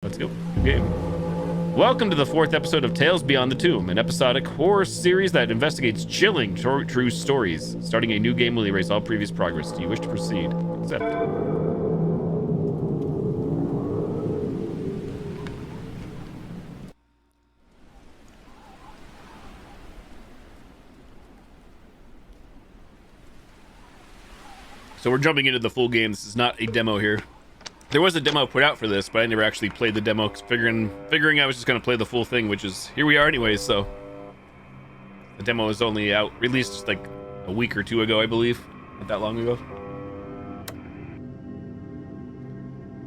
Let's go. Good game. Welcome to the 4th episode of Tales Beyond the Tomb, an episodic horror series that investigates chilling true stories. Starting a new game will erase all previous progress. Do you wish to proceed? Accept. So we're jumping into the full game. This is not a demo here. There was a demo put out for this, but I never actually played the demo, figuring I was just going to play the full thing, which is, here we are anyways, so. The demo is only out, released like a week or two ago, I believe. Not that long ago.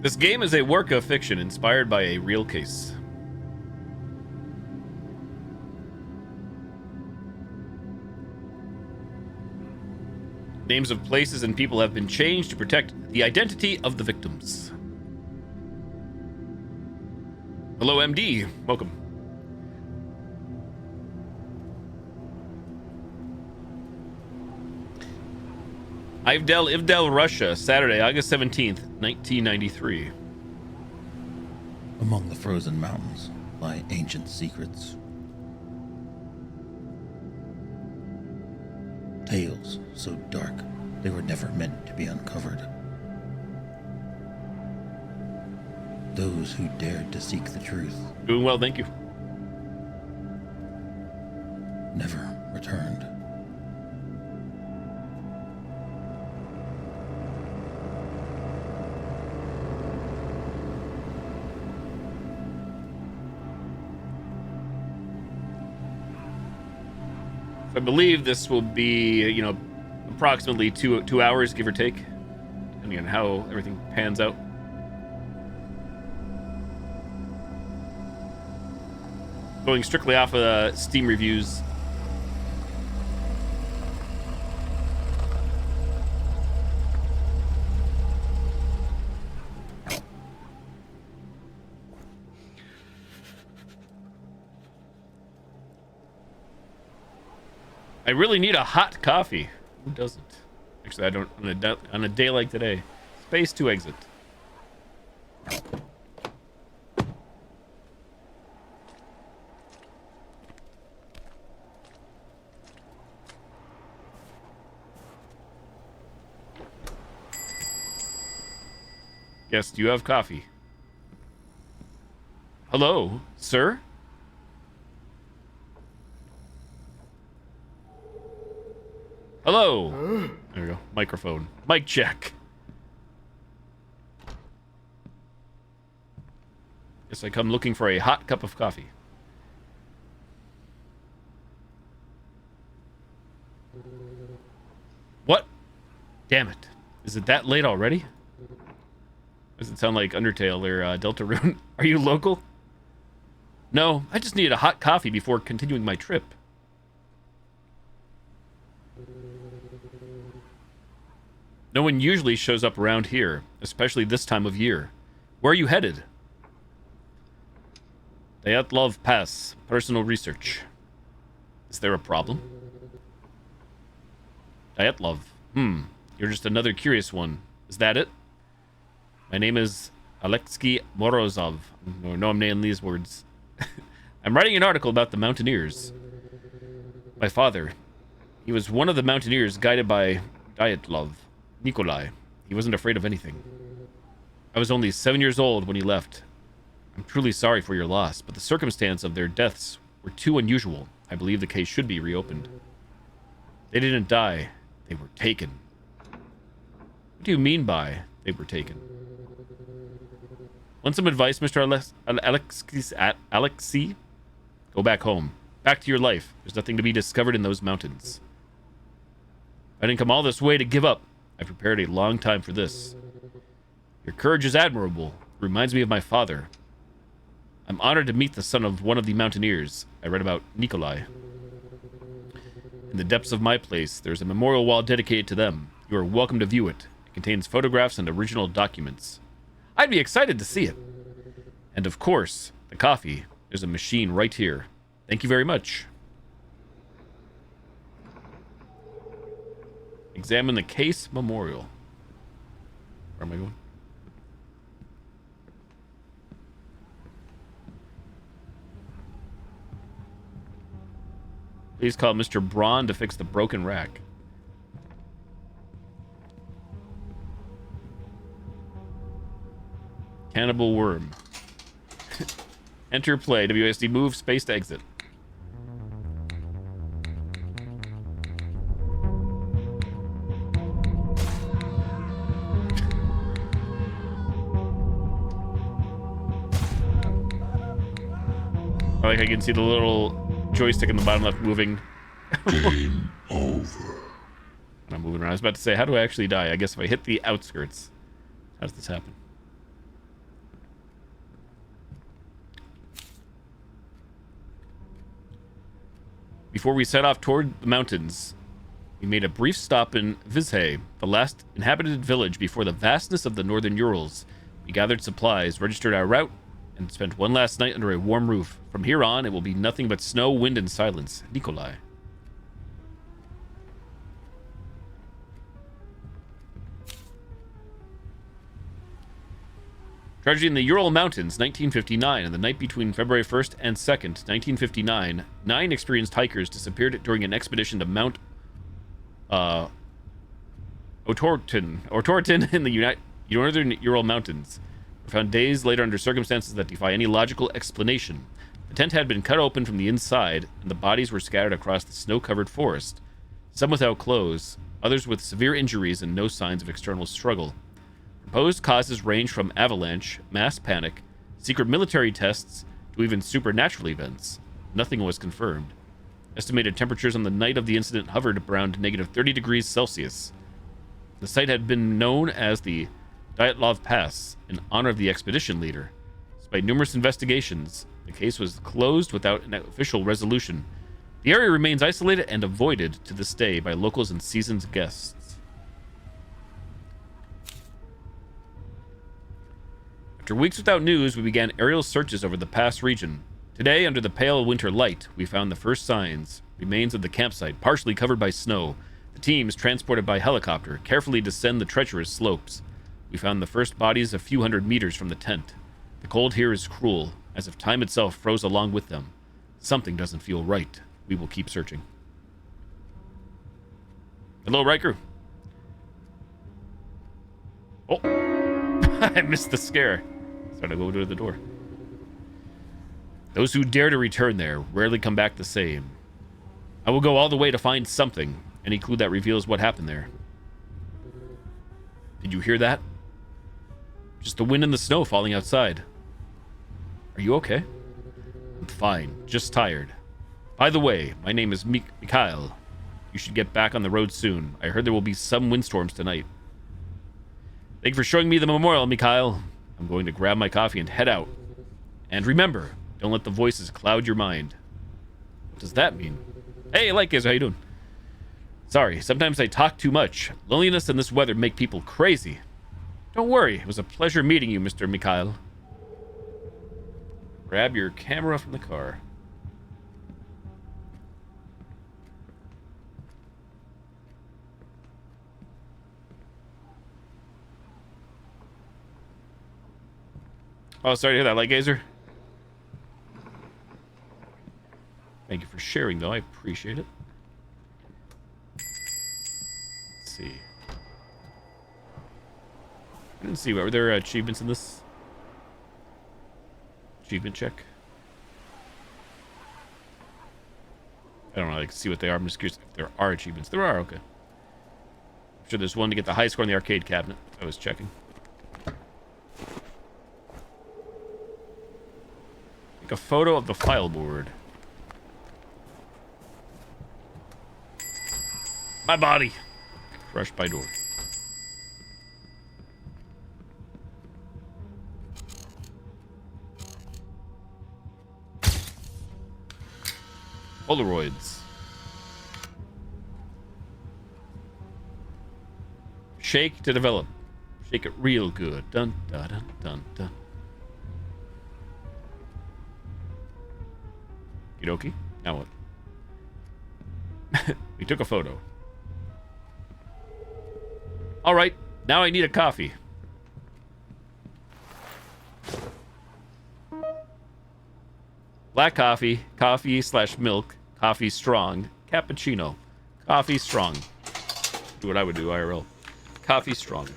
This game is a work of fiction inspired by a real case. Names of places and people have been changed to protect the identity of the victims. Hello, MD. Welcome. Ivdel, Russia, Saturday, August 17th, 1993. Among the frozen mountains lie ancient secrets. Tales so dark they were never meant to be uncovered. Those who dared to seek the truth Doing well, thank you. never returned. I believe this will be, approximately two hours, give or take, depending on how everything pans out. Going strictly off of Steam reviews. I really need a hot coffee. Who doesn't? Actually, I don't. On a day like today. Space to exit. Yes, do you have coffee? Hello, sir? Hello. There we go. Microphone. Mic check. Guess I come looking for a hot cup of coffee. What? Damn it. Is it that late already? Does it sound like Undertale or Deltarune? Are you local? No, I just needed a hot coffee before continuing my trip. No one usually shows up around here, especially this time of year. Where are you headed? Dyatlov Pass, personal research. Is there a problem? Dyatlov. You're just another curious one. Is that it? My name is Alexei Morozov. No, I'm nailing these words. I'm writing an article about the mountaineers. My father. He was one of the mountaineers guided by Dyatlov. Nikolai. He wasn't afraid of anything. I was only 7 years old when he left. I'm truly sorry for your loss, but the circumstance of their deaths were too unusual. I believe the case should be reopened. They didn't die. They were taken. What do you mean by they were taken? Want some advice, Mr. Alexei? Go back home. Back to your life. There's nothing to be discovered in those mountains. I didn't come all this way to give up. I prepared a long time for this. Your courage is admirable. It reminds me of my father. I'm honored to meet the son of one of the mountaineers. I read about Nikolai. In the depths of my place, there's a memorial wall dedicated to them. You are welcome to view it. It contains photographs and original documents. I'd be excited to see it. And of course, the coffee. There's a machine right here. Thank you very much. Examine the case memorial. Where am I going? Please call Mr. Braun to fix the broken rack. Cannibal worm. Enter play. WSD move. Space to exit. I like I can see the little joystick in the bottom left moving. Game over. I'm moving around. I was about to say, how do I actually die? I guess if I hit the outskirts. How does this happen? Before we set off toward the mountains, we made a brief stop in Vizhay, the last inhabited village before the vastness of the northern Urals. We gathered supplies, registered our route, and spent one last night under a warm roof. From here on, it will be nothing but snow, wind, and silence. Nikolai. Tragedy in the Ural Mountains, 1959. On the night between February 1st and 2nd, 1959, 9 experienced hikers disappeared during an expedition to Mount Otorten in the northern Ural Mountains. Were found days later under circumstances that defy any logical explanation. The tent had been cut open from the inside, and the bodies were scattered across the snow-covered forest. Some without clothes, others with severe injuries and no signs of external struggle. Proposed causes range from avalanche, mass panic, secret military tests, to even supernatural events. Nothing was confirmed. Estimated temperatures on the night of the incident hovered around negative 30 degrees Celsius. The site had been known as the Dyatlov Pass in honor of the expedition leader. Despite numerous investigations, the case was closed without an official resolution. The area remains isolated and avoided to this day by locals and seasoned guests. After weeks without news, we began aerial searches over the pass region. Today, under the pale winter light, we found the first signs. Remains of the campsite, partially covered by snow. The teams, transported by helicopter, carefully descend the treacherous slopes. We found the first bodies a few hundred meters from the tent. The cold here is cruel, as if time itself froze along with them. Something doesn't feel right. We will keep searching. Hello, Riker. Oh, I missed the scare. So I go to the door. Those who dare to return there rarely come back the same. I will go all the way to find something, any clue that reveals what happened there. Did you hear that? Just the wind and the snow falling outside. Are you okay? I'm fine, just tired. By the way, my name is Mikhail. You should get back on the road soon. I heard there will be some windstorms tonight. Thank you for showing me the memorial, Mikhail. I'm going to grab my coffee and head out. And remember, don't let the voices cloud your mind. What does that mean? Hey, Likez, how you doing? Sorry, sometimes I talk too much. Loneliness and this weather make people crazy. Don't worry, it was a pleasure meeting you, Mr. Mikhail. Grab your camera from the car. Oh, sorry to hear that, Lightgazer. Thank you for sharing, though. I appreciate it. Let's see. I didn't see. Were there achievements in this? Achievement check. I don't know. I can see what they are. I'm just curious if there are achievements. There are. Okay. I'm sure there's one to get the high score in the arcade cabinet. I was checking. Take a photo of the file board. My body. Crushed by door. Polaroids. Shake to develop. Shake it real good. Dun dun dun dun dun. Okie. Now what? We took a photo. All right. Now I need a coffee. Black coffee, coffee/milk, Coffee strong. Cappuccino. Coffee strong. Do what I would do, IRL. Coffee strong.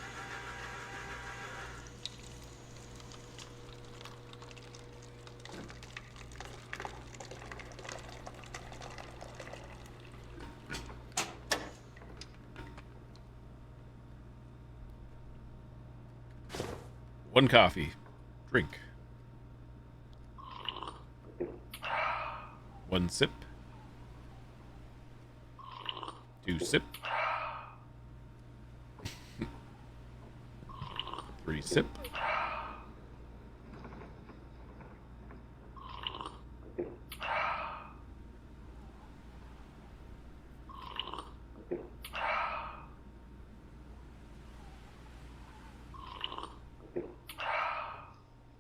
One coffee. Drink. One sip. Two sip. Three sip.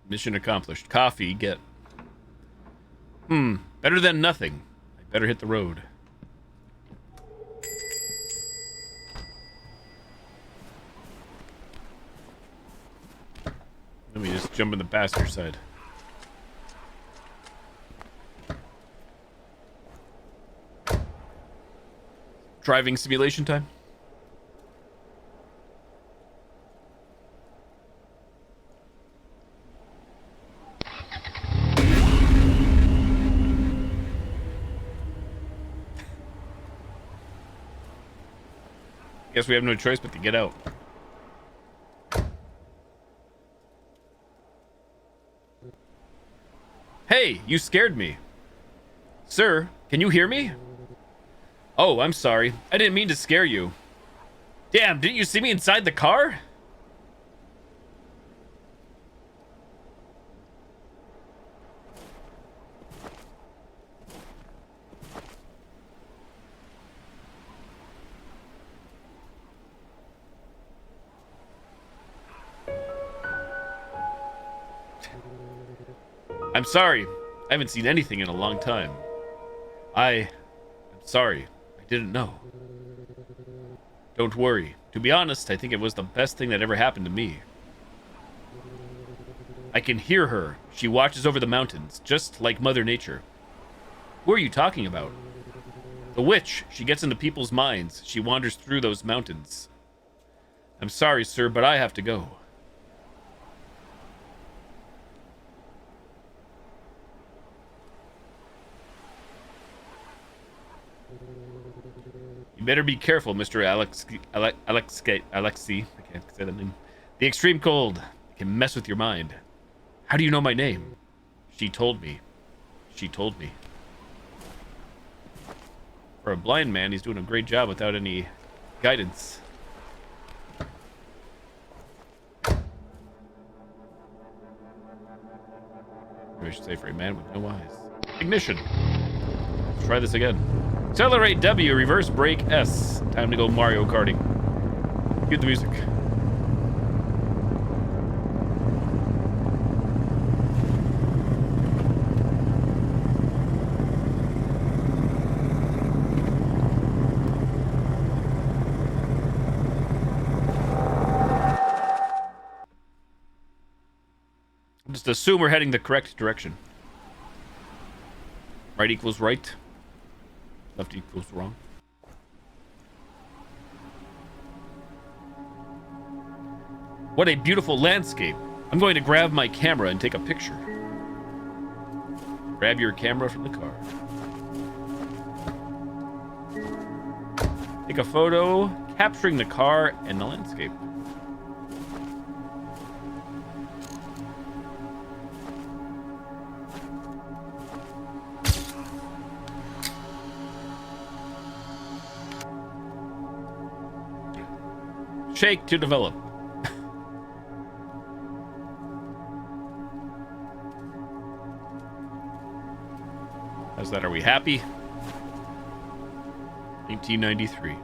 Mission accomplished. Coffee, get. Better than nothing. I better hit the road. Let me just jump in the passenger side. Driving simulation time. Guess we have no choice but to get out. Hey, you scared me. Sir, can you hear me? Oh, I'm sorry. I didn't mean to scare you. Damn, didn't you see me inside the car? I'm sorry. I haven't seen anything in a long time. I'm sorry. I didn't know. Don't worry. To be honest, I think it was the best thing that ever happened to me. I can hear her. She watches over the mountains, just like Mother Nature. Who are you talking about? The witch. She gets into people's minds. She wanders through those mountains. I'm sorry, sir, but I have to go. You better be careful, Mr. Alexei. I can't say that name. The extreme cold can mess with your mind. How do you know my name? She told me. She told me. For a blind man, he's doing a great job without any guidance. Maybe I should say for a man with no eyes. Ignition. Let's try this again. Accelerate W, reverse brake S. Time to go Mario Karting. Cue the music. Just assume we're heading the correct direction. Right equals right. Left equals wrong. What a beautiful landscape. I'm going to grab my camera and take a picture. Grab your camera from the car. Take a photo capturing the car and the landscape. Shake to develop. How's that? Are we happy? 1993.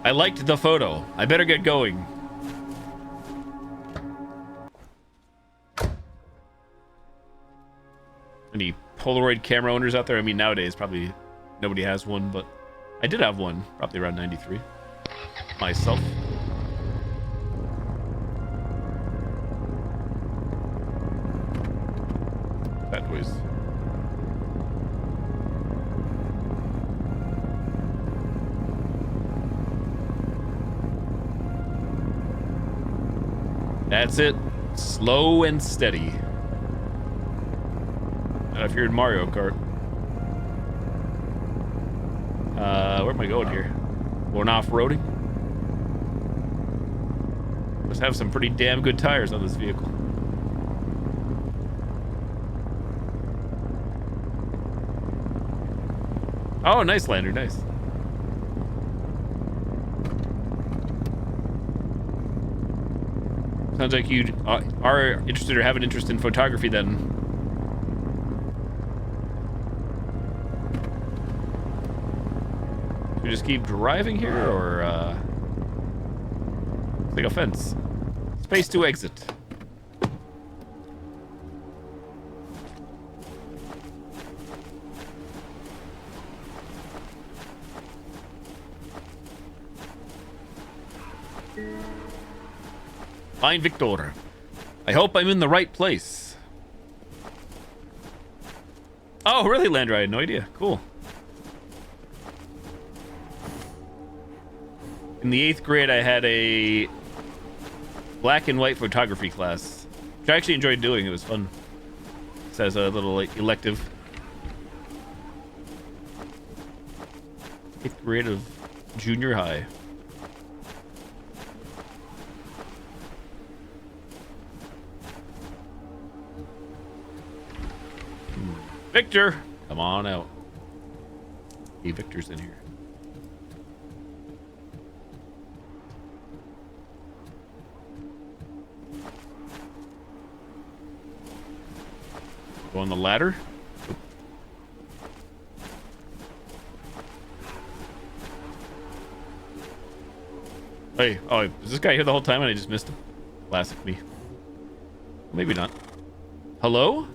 I liked the photo. I better get going. Any Polaroid camera owners out there? I mean, nowadays probably nobody has one, but I did have one, probably around 93. Myself. That noise. That's it. Slow and steady. If you're in Mario Kart. Where am I going here? Going off-roading? Must have some pretty damn good tires on this vehicle. Oh, nice, Lander, nice. Sounds like you are interested or have an interest in photography then. Should we just keep driving here, or it's like a fence. Space to exit. Find Victor. I hope I'm in the right place. Oh, really, Lander? I had no idea. Cool. In the 8th grade, I had a black and white photography class, which I actually enjoyed doing. It was fun. It says a little like, elective. 8th grade of junior high. Victor, come on out. Hey, Victor's in here. Go on the ladder. Hey, oh, is this guy here the whole time and I just missed him? Classic me. Maybe not. Hello?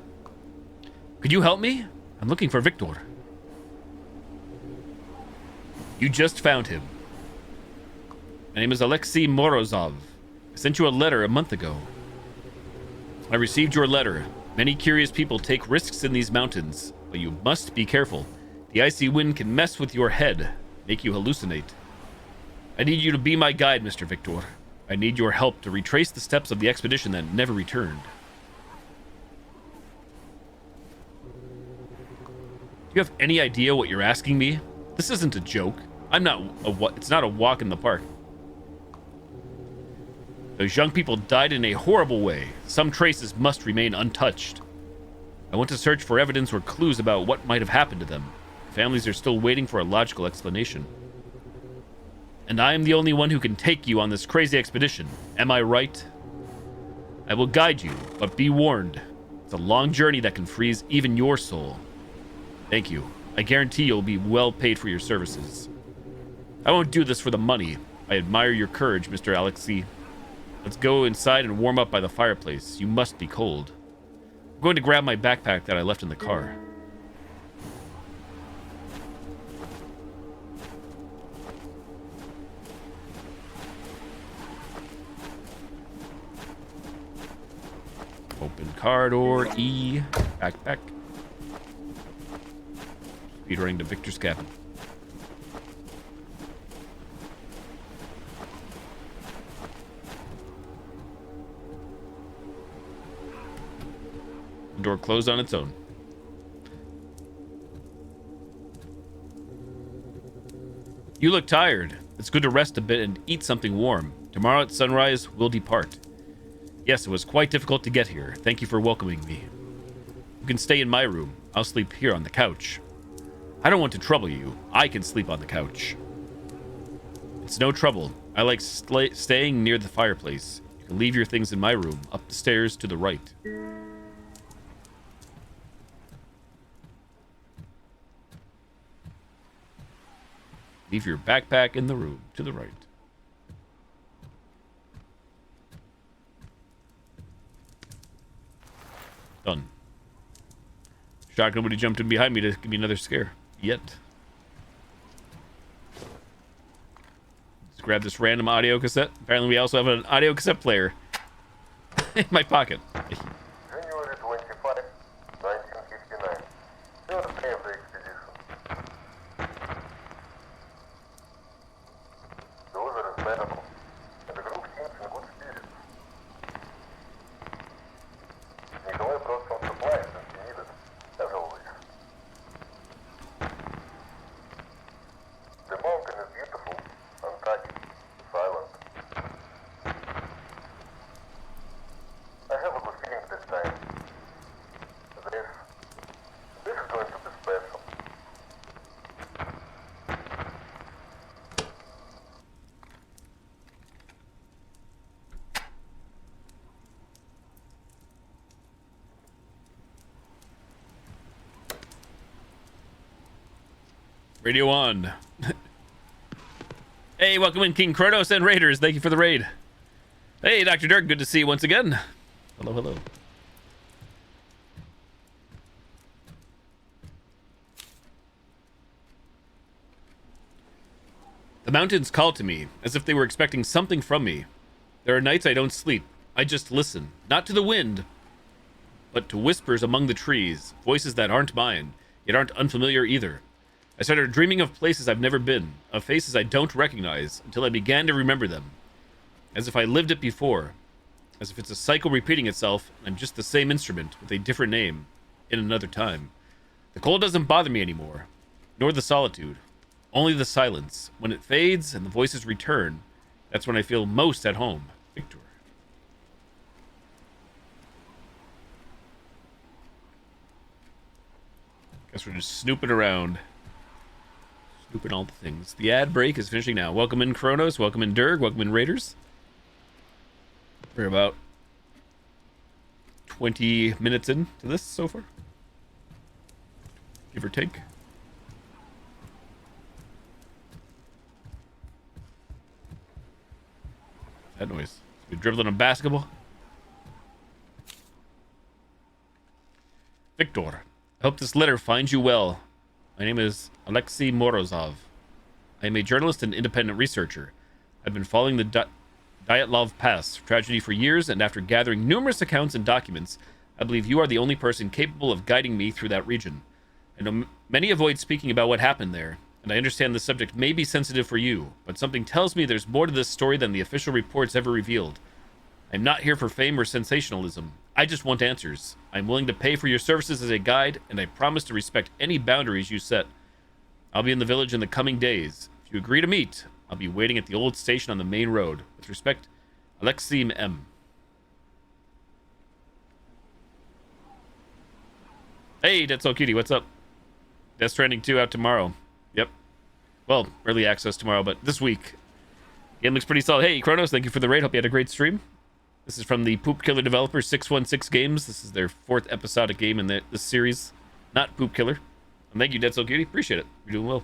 Could you help me? I'm looking for Victor. You just found him. My name is Alexei Morozov. I sent you a letter a month ago. I received your letter. Many curious people take risks in these mountains, but you must be careful. The icy wind can mess with your head, make you hallucinate. I need you to be my guide, Mr. Victor. I need your help to retrace the steps of the expedition that never returned. Do you have any idea what you're asking me? This isn't a joke. It's not a walk in the park. Those young people died in a horrible way. Some traces must remain untouched. I want to search for evidence or clues about what might have happened to them. Families are still waiting for a logical explanation. And I am the only one who can take you on this crazy expedition. Am I right? I will guide you, but be warned. It's a long journey that can freeze even your soul. Thank you. I guarantee you'll be well paid for your services. I won't do this for the money. I admire your courage, Mr. Alexei. Let's go inside and warm up by the fireplace. You must be cold. I'm going to grab my backpack that I left in the car. Open car door, E, backpack. Speed running to Victor's cabin. The door closed on its own. You look tired. It's good to rest a bit and eat something warm. Tomorrow at sunrise, we'll depart. Yes, it was quite difficult to get here. Thank you for welcoming me. You can stay in my room. I'll sleep here on the couch. I don't want to trouble you. I can sleep on the couch. It's no trouble. I like staying near the fireplace. You can leave your things in my room, up the stairs to the right. Leave your backpack in the room to the right. Done. Shocked nobody jumped in behind me to give me another scare. Yet. Let's grab this random audio cassette. Apparently we also have an audio cassette player in my pocket. January 25, 1959. Third day of the expedition. The weather is bearable, and the group seems in good spirits. Radio on. Hey, welcome in King Kronos and Raiders. Thank you for the raid. Hey, Dr. Dirk, good to see you once again. Hello, hello. The mountains call to me, as if they were expecting something from me. There are nights I don't sleep. I just listen, not to the wind, but to whispers among the trees, voices that aren't mine, yet aren't unfamiliar either. I started dreaming of places I've never been, of faces I don't recognize, until I began to remember them. As if I lived it before. As if it's a cycle repeating itself, and I'm just the same instrument, with a different name, in another time. The cold doesn't bother me anymore, nor the solitude. Only the silence. When it fades and the voices return, that's when I feel most at home. Victor. Guess we're just snooping around. Snooping all the things. The ad break is finishing now. Welcome in Kronos, welcome in Durg, welcome in Raiders. We're about 20 minutes into this so far. Give or take. That noise. We dribbling a basketball. Victor, I hope this letter finds you well. My name is Alexei Morozov. I am a journalist and independent researcher. I've been following the Dyatlov Pass tragedy for years, and after gathering numerous accounts and documents, I believe you are the only person capable of guiding me through that region. I know many avoid speaking about what happened there, and I understand the subject may be sensitive for you, but something tells me there's more to this story than the official reports ever revealed. I'm not here for fame or sensationalism. I just want answers. I'm willing to pay for your services as a guide, and I promise to respect any boundaries you set. I'll be in the village in the coming days. If you agree to meet, I'll be waiting at the old station on the main road. With respect, Alexei M. Hey, Dead Soul Cutie, what's up? Death Stranding 2 out tomorrow. Yep. Well, early access tomorrow, but this week. Game looks pretty solid. Hey, Kronos, thank you for the raid. Hope you had a great stream. This is from the Poop Killer developer, 616 Games. This is their 4th episodic game in this series. Not Poop Killer. And thank you, Dead Soul Cutie. Appreciate it. You're doing well.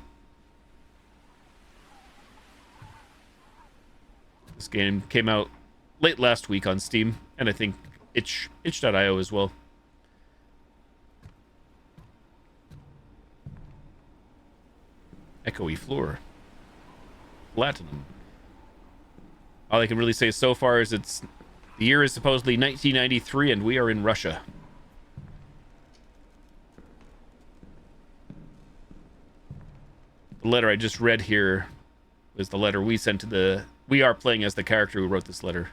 This game came out late last week on Steam, and I think itch.io as well. Echoey floor. Platinum. All I can really say so far is the year is supposedly 1993, and we are in Russia. The letter I just read here was the letter we sent to we are playing as the character who wrote this letter.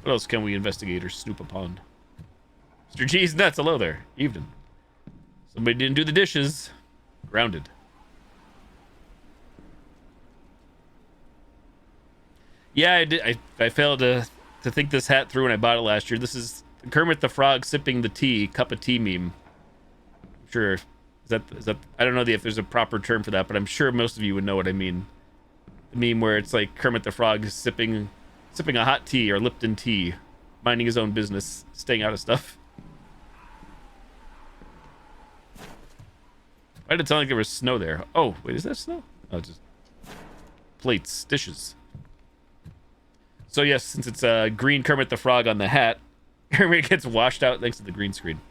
What else can we investigate or snoop upon? Mr. G's nuts, hello there. Evening. Somebody didn't do the dishes. Grounded. Yeah, I did. I failed to think this hat through when I bought it last year. This is Kermit the Frog sipping the tea, cup of tea meme. I'm sure. Is that? I don't know if there's a proper term for that, but I'm sure most of you would know what I mean. The meme where it's like Kermit the Frog sipping a hot tea or Lipton tea, minding his own business, staying out of stuff. Why did it sound like there was snow there? Oh, wait, is that snow? Oh, just plates, dishes. So yes, since it's green Kermit the Frog on the hat, Kermit gets washed out thanks to the green screen.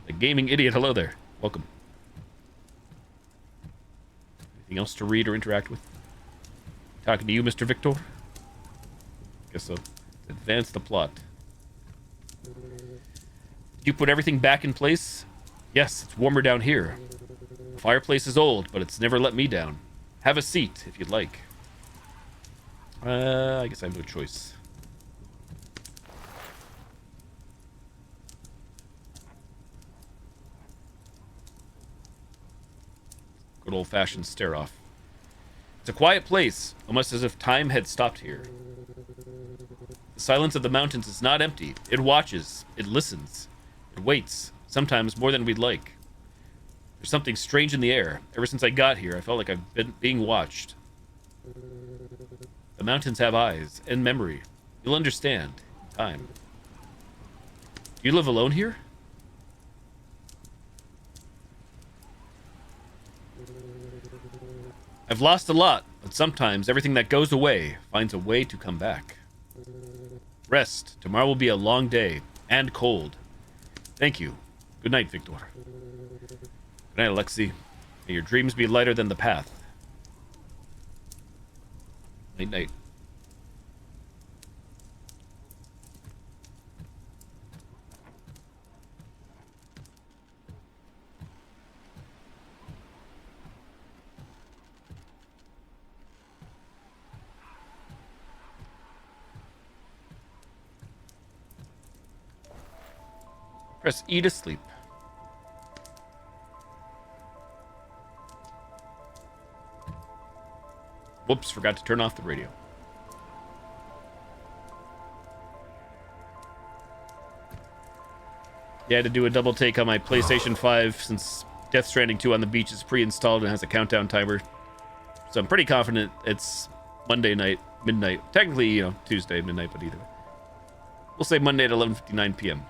The gaming idiot, hello there. Welcome. Anything else to read or interact with? Talking to you, Mr. Victor? Guess so. Advance the plot. Did you put everything back in place? Yes, it's warmer down here. The fireplace is old, but it's never let me down. Have a seat, if you'd like. I guess I have no choice. Good old-fashioned stare-off. It's a quiet place, almost as if time had stopped here. The silence of the mountains is not empty. It watches. It listens. It waits, sometimes more than we'd like. There's something strange in the air. Ever since I got here, I felt like I've been being watched. The mountains have eyes and memory. You'll understand. time. Do you live alone here? I've lost a lot, but sometimes everything that goes away finds a way to come back. Rest. Tomorrow will be a long day and cold. Thank you. Good night, Victor. Good night, Alexei. May your dreams be lighter than the path. Night, night. Press E to sleep. Whoops, forgot to turn off the radio. Yeah, I had to do a double take on my PlayStation 5 since Death Stranding 2 on the Beach is pre-installed and has a countdown timer. So I'm pretty confident it's Monday night, midnight. Technically, you know, Tuesday, midnight, but either way. We'll say Monday at 11:59 p.m.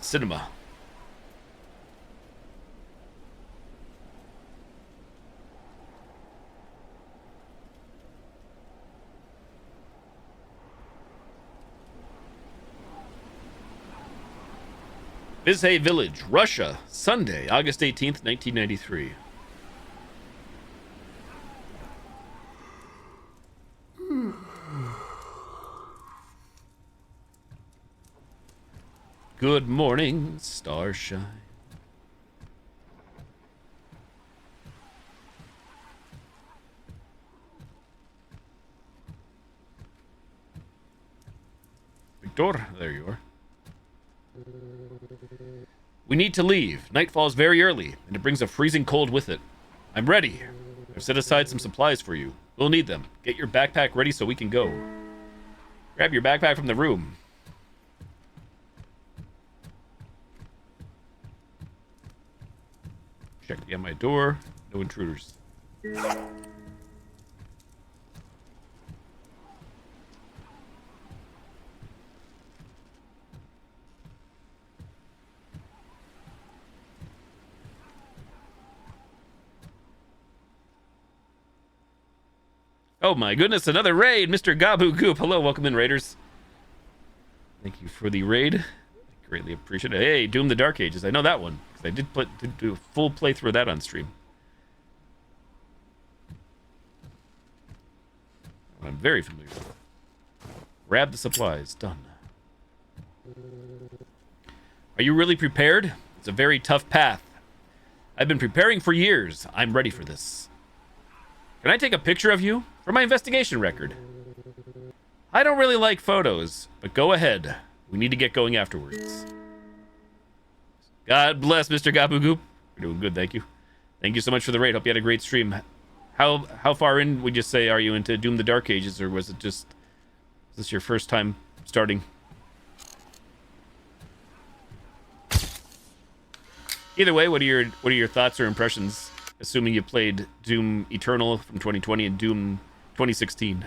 Cinema. Vizhay Village, Russia, Sunday, August 18th, 1993. Good morning, starshine. Victor, there you are. We need to leave. Night falls very early, and it brings a freezing cold with it. I'm ready. I've set aside some supplies for you. We'll need them. Get your backpack ready so we can go. Grab your backpack from the room. Check behind my door. No intruders. Oh my goodness, another raid! Mr. Gabu Goop. Hello, welcome in, raiders. Thank you for the raid. I greatly appreciate it. Hey, Doom the Dark Ages. I know that one. I did do a full playthrough of that on stream. I'm very familiar with it. Grab the supplies. Done. Are you really prepared? It's a very tough path. I've been preparing for years. I'm ready for this. Can I take a picture of you for my investigation record? I don't really like photos, but go ahead. We need to get going afterwards. God bless, Mr. Gabu Goop. You're doing good, thank you. Thank you so much for the raid. Hope you had a great stream. How far in would you say are you into Doom the Dark Ages, or was it just... Is this your first time starting? Either way, what are your thoughts or impressions, assuming you played Doom Eternal from 2020 and Doom 2016?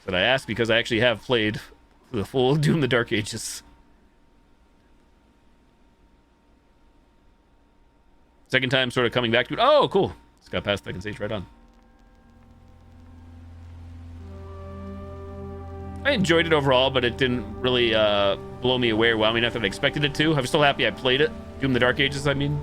That I asked because I actually have played the full Doom the Dark Ages. Second time sort of coming back to it. Oh, cool. Just got past second stage right on. I enjoyed it overall, but it didn't really blow me away or wow me enough that I expected it to. I'm still happy I played it. Doom the Dark Ages, I mean.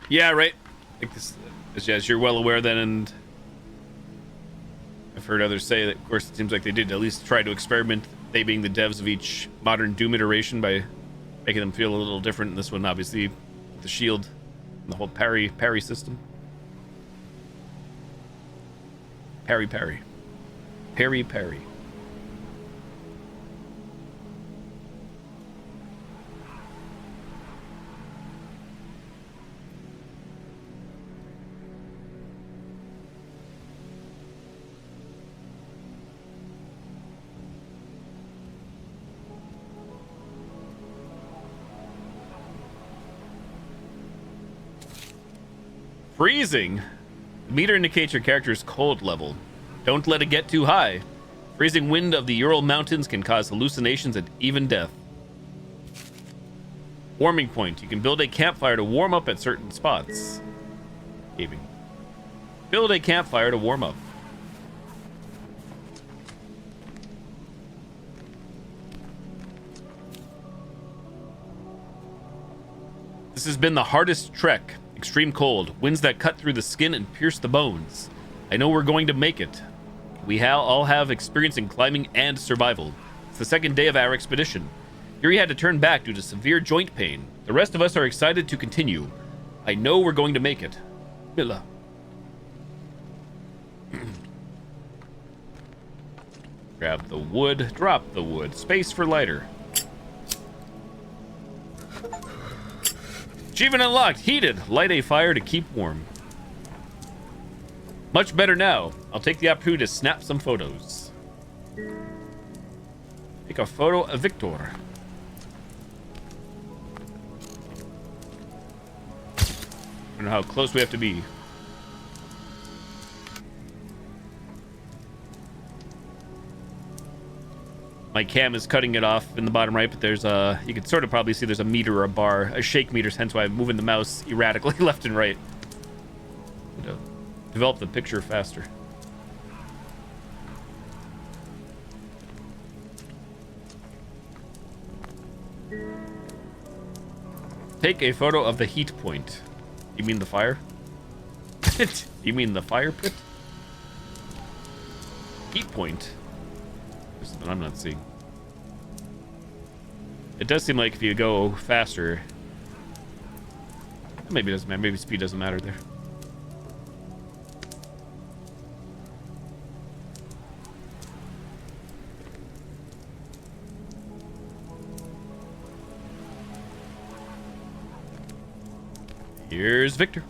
Yeah, right. Like this, as you're well aware then, and I've heard others say that, of course, it seems like they did at least try to experiment, they being the devs of each modern Doom iteration, by making them feel a little different. And this one, obviously, the shield and the whole parry system. Parry. Freezing. The meter indicates your character's cold level. Don't let it get too high. Freezing wind of the Ural Mountains can cause hallucinations and even death. Warming point. You can build a campfire to warm up at certain spots. Gaming. Build a campfire to warm up. This has been the hardest trek. Extreme cold, winds that cut through the skin and pierce the bones. I know we're going to make it. We all have experience in climbing and survival. It's the second day of our expedition. Yuri had to turn back due to severe joint pain. The rest of us are excited to continue. I know we're going to make it. Milla. Grab the wood, drop the wood. Space for lighter. Achievement unlocked. Heated. Light a fire to keep warm. Much better now. I'll take the opportunity to snap some photos. Take a photo of Victor. I don't know how close we have to be. My cam is cutting it off in the bottom right, but there's a, you can sort of probably see there's a meter or a bar, a shake meter, hence why I'm moving the mouse erratically left and right. To develop the picture faster. Take a photo of the heat point. You mean the fire? You mean the fire pit? Heat point? There's something I'm not seeing. It does seem like if you go faster, maybe it doesn't matter. Maybe speed doesn't matter there. Here's Victor.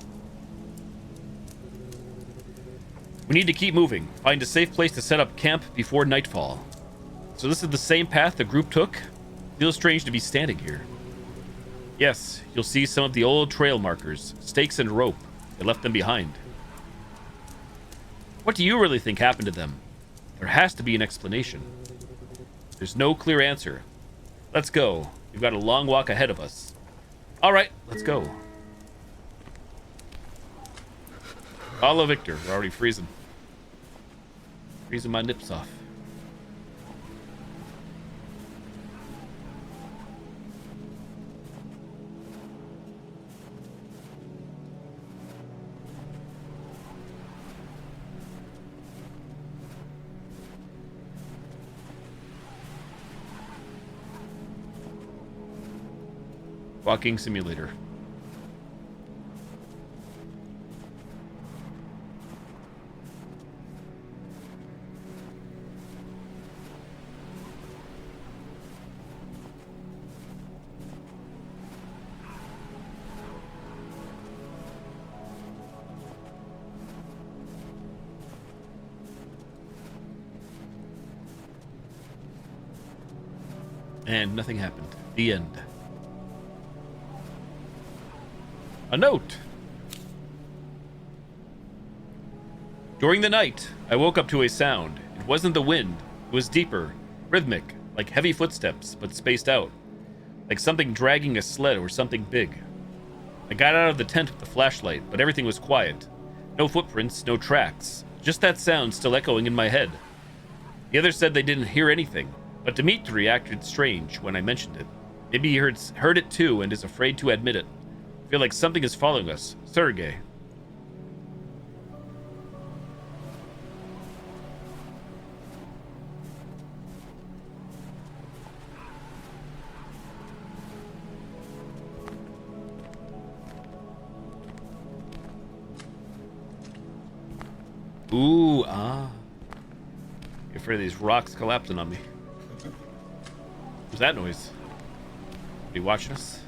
We need to keep moving. Find a safe place to set up camp before nightfall. So this is the same path the group took? Feels strange to be standing here. Yes, you'll see some of the old trail markers, stakes and rope. They left them behind. What do you really think happened to them? There has to be an explanation. There's no clear answer. Let's go. We've got a long walk ahead of us. All right, let's go. Follow Victor. We're already freezing. Freezing my nips off. Walking simulator. And nothing happened. The end. A note. During the night, I woke up to a sound. It wasn't the wind. It was deeper, rhythmic, like heavy footsteps, but spaced out. Like something dragging a sled or something big. I got out of the tent with the flashlight, but everything was quiet. No footprints, no tracks. Just that sound still echoing in my head. The others said they didn't hear anything, but Dimitri acted strange when I mentioned it. Maybe he heard it too and is afraid to admit it. Feel like something is following us. Sergey. Ooh, ah. Get afraid of these rocks collapsing on me. What's that noise? Are you watching us?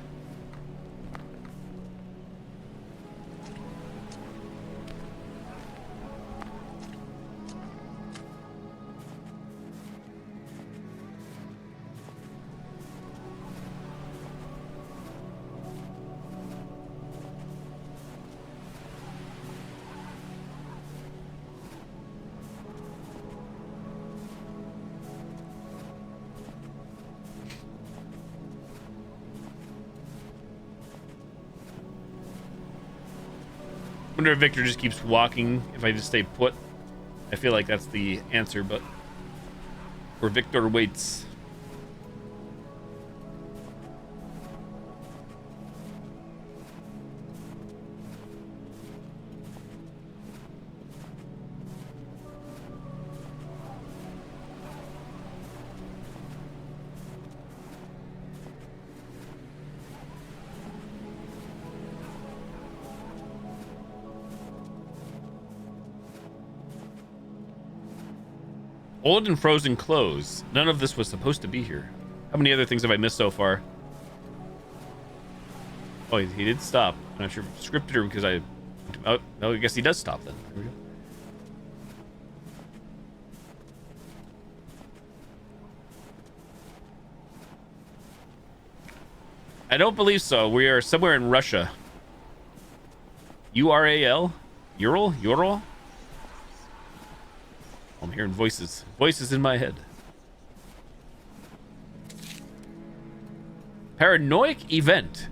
I wonder if Victor just keeps walking if I just stay put. I feel like that's the answer, but... Or Victor waits. Old and frozen clothes. None of this was supposed to be here. How many other things have I missed so far? Oh, he did stop. I'm not sure if it's scripted or because I... Oh, no, I guess he does stop then. There we go. I don't believe so. We are somewhere in Russia. URAL? Ural? Ural? I'm hearing voices. Voices in my head. Paranoid event.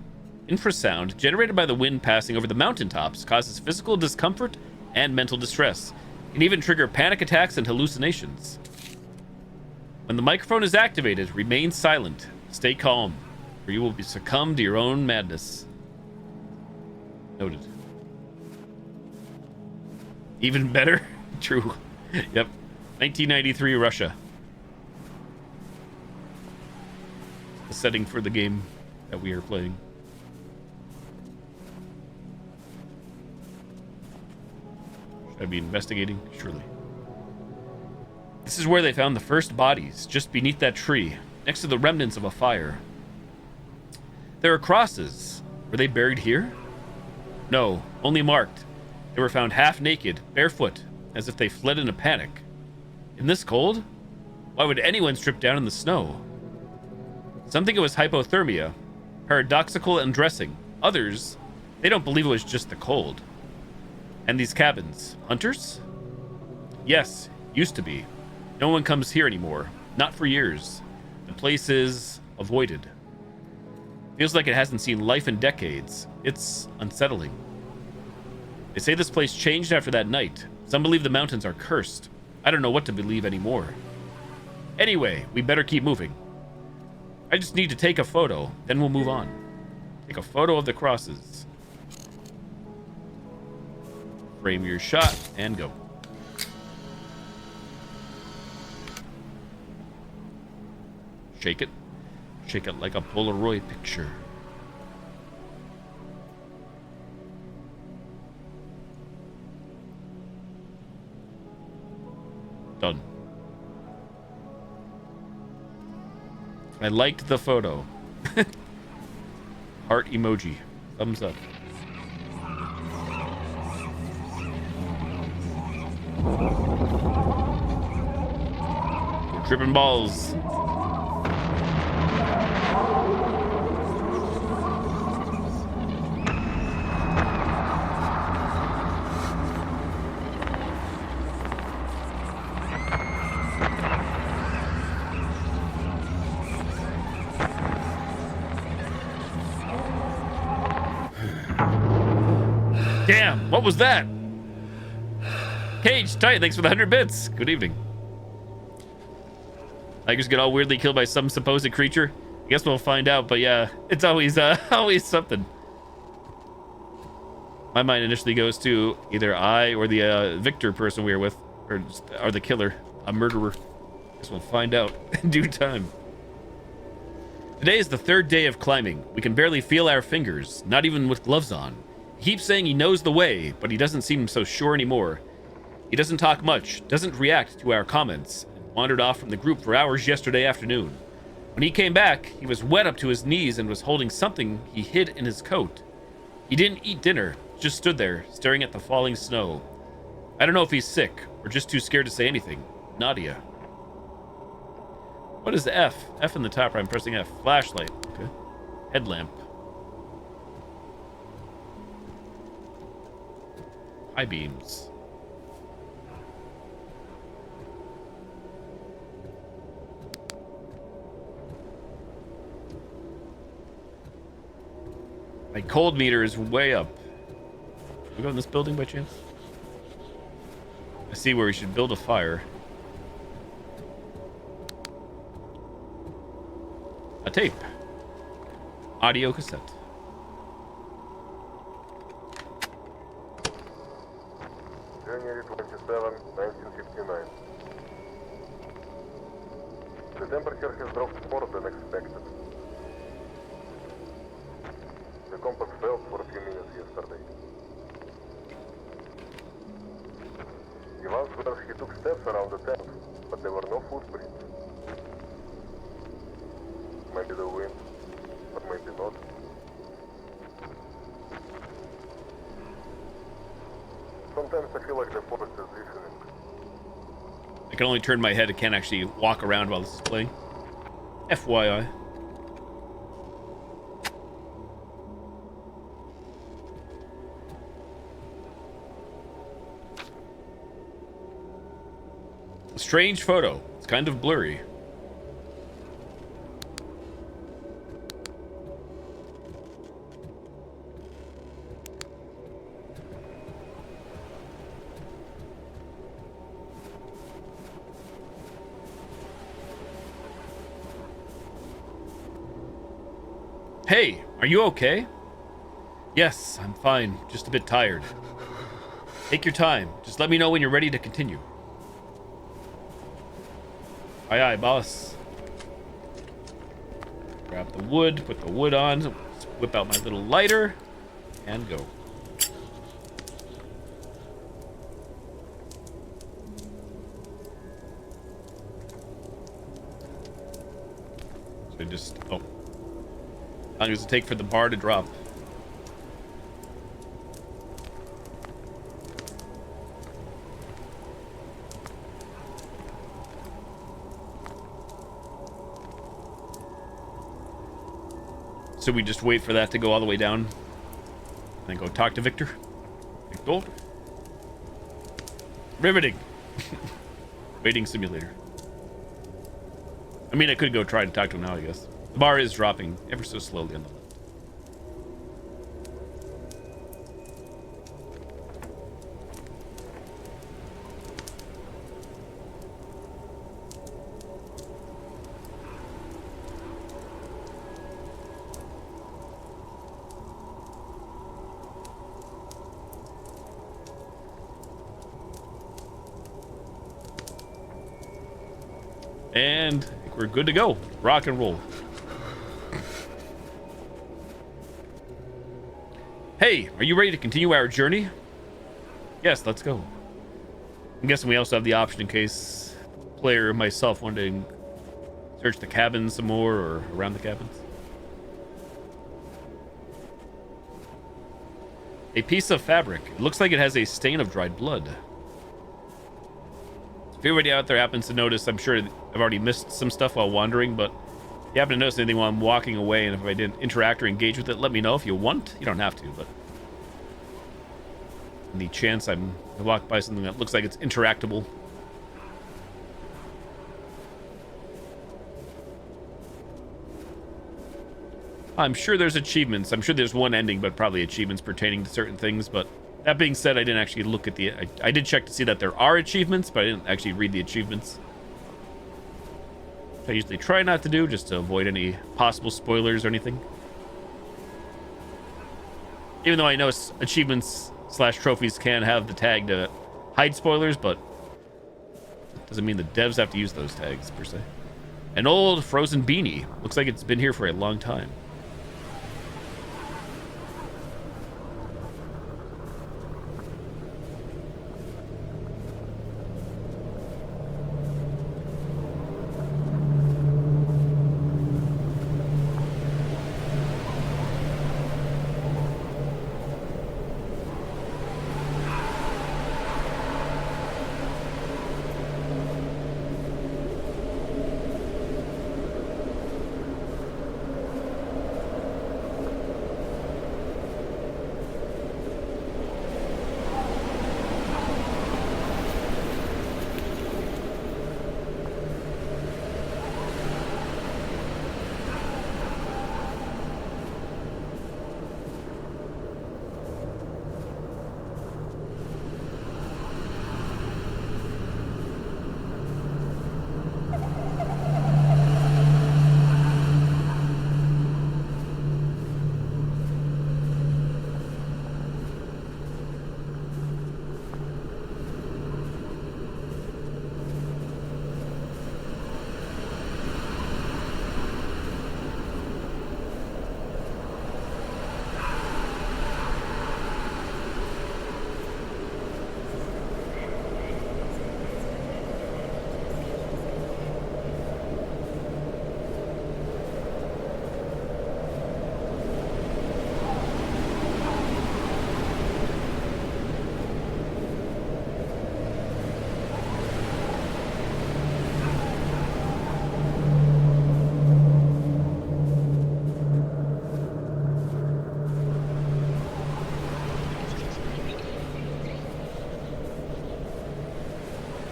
Infrasound generated by the wind passing over the mountaintops causes physical discomfort and mental distress. It can even trigger panic attacks and hallucinations. When the microphone is activated, remain silent. Stay calm, or you will be succumb to your own madness. Noted. Even better? True. Yep. 1993 Russia. The setting for the game that we are playing. Should I be investigating? Surely. This is where they found the first bodies, just beneath that tree, next to the remnants of a fire. There are crosses. Were they buried here? No, only marked. They were found half naked, barefoot, as if they fled in a panic. In this cold? Why would anyone strip down in the snow? Some think it was hypothermia, paradoxical undressing. Others, they don't believe it was just the cold. And these cabins, hunters? Yes, used to be. No one comes here anymore, not for years. The place is avoided. Feels like it hasn't seen life in decades. It's unsettling. They say this place changed after that night. Some believe the mountains are cursed. I don't know what to believe anymore. Anyway, we better keep moving. I just need to take a photo, then we'll move on. Take a photo of the crosses. Frame your shot and go. Shake it. Shake it like a Polaroid picture. Done. I liked the photo. Heart emoji. Thumbs up. We're tripping balls. Damn, what was that? Cage Tight, thanks for the 100 bits. Good evening. Tigers get all weirdly killed by some supposed creature. I guess we'll find out, but yeah, it's always always something. My mind initially goes to either I or the Victor person we were with, or the killer, a murderer. Guess we'll find out in due time. Today is the third day of climbing. We can barely feel our fingers, not even with gloves on. He keeps saying he knows the way, but he doesn't seem so sure anymore. He doesn't talk much, doesn't react to our comments, and wandered off from the group for hours yesterday afternoon. When he came back, he was wet up to his knees and was holding something he hid in his coat. He didn't eat dinner, just stood there, staring at the falling snow. I don't know if he's sick, or just too scared to say anything. Nadia. What is F? F in the top right, I'm pressing F. Flashlight. Okay. Headlamp. High beams. My cold meter is way up. Can we go in this building by chance? I see where we should build a fire. A tape. Audio cassette. January 27, 1959. The temperature has dropped more than expected. The compass failed for a few minutes yesterday. Ivan swears he took steps around the tent, but there were no footprints. Maybe the wind, but maybe not. Sometimes I feel like the forest is listening. I can only turn my head. I can't actually walk around while this is playing. FYI. A strange photo. It's kind of blurry. Hey, are you okay? Yes, I'm fine. Just a bit tired. Take your time. Just let me know when you're ready to continue. Aye, aye, boss. Grab the wood, put the wood on, whip out my little lighter, and go. So just, oh. How long does it take for the bar to drop? So we just wait for that to go all the way down, and then go talk to Victor. Victor? Riveting. Waiting simulator. I mean, I could go try to talk to him now, I guess. The bar is dropping ever so slowly on the left. And I think we're good to go. Rock and roll. Hey, are you ready to continue our journey? Yes, let's go. I'm guessing we also have the option in case the player myself wanted to search the cabin some more or around the cabins. A piece of fabric. It looks like it has a stain of dried blood. If anybody out there happens to notice, I'm sure I've already missed some stuff while wandering, but if you happen to notice anything while I'm walking away and if I didn't interact or engage with it, let me know if you want. You don't have to, but in the chance I walk by something that looks like it's interactable. I'm sure there's achievements. I'm sure there's one ending, but probably achievements pertaining to certain things, but that being said, I didn't actually look at the... I did check to see that there are achievements, but I didn't actually read the achievements. I usually try not to do, just to avoid any possible spoilers or anything. Even though I know achievements slash trophies can have the tag to hide spoilers, but doesn't mean the devs have to use those tags per se. An old frozen beanie. Looks like it's been here for a long time.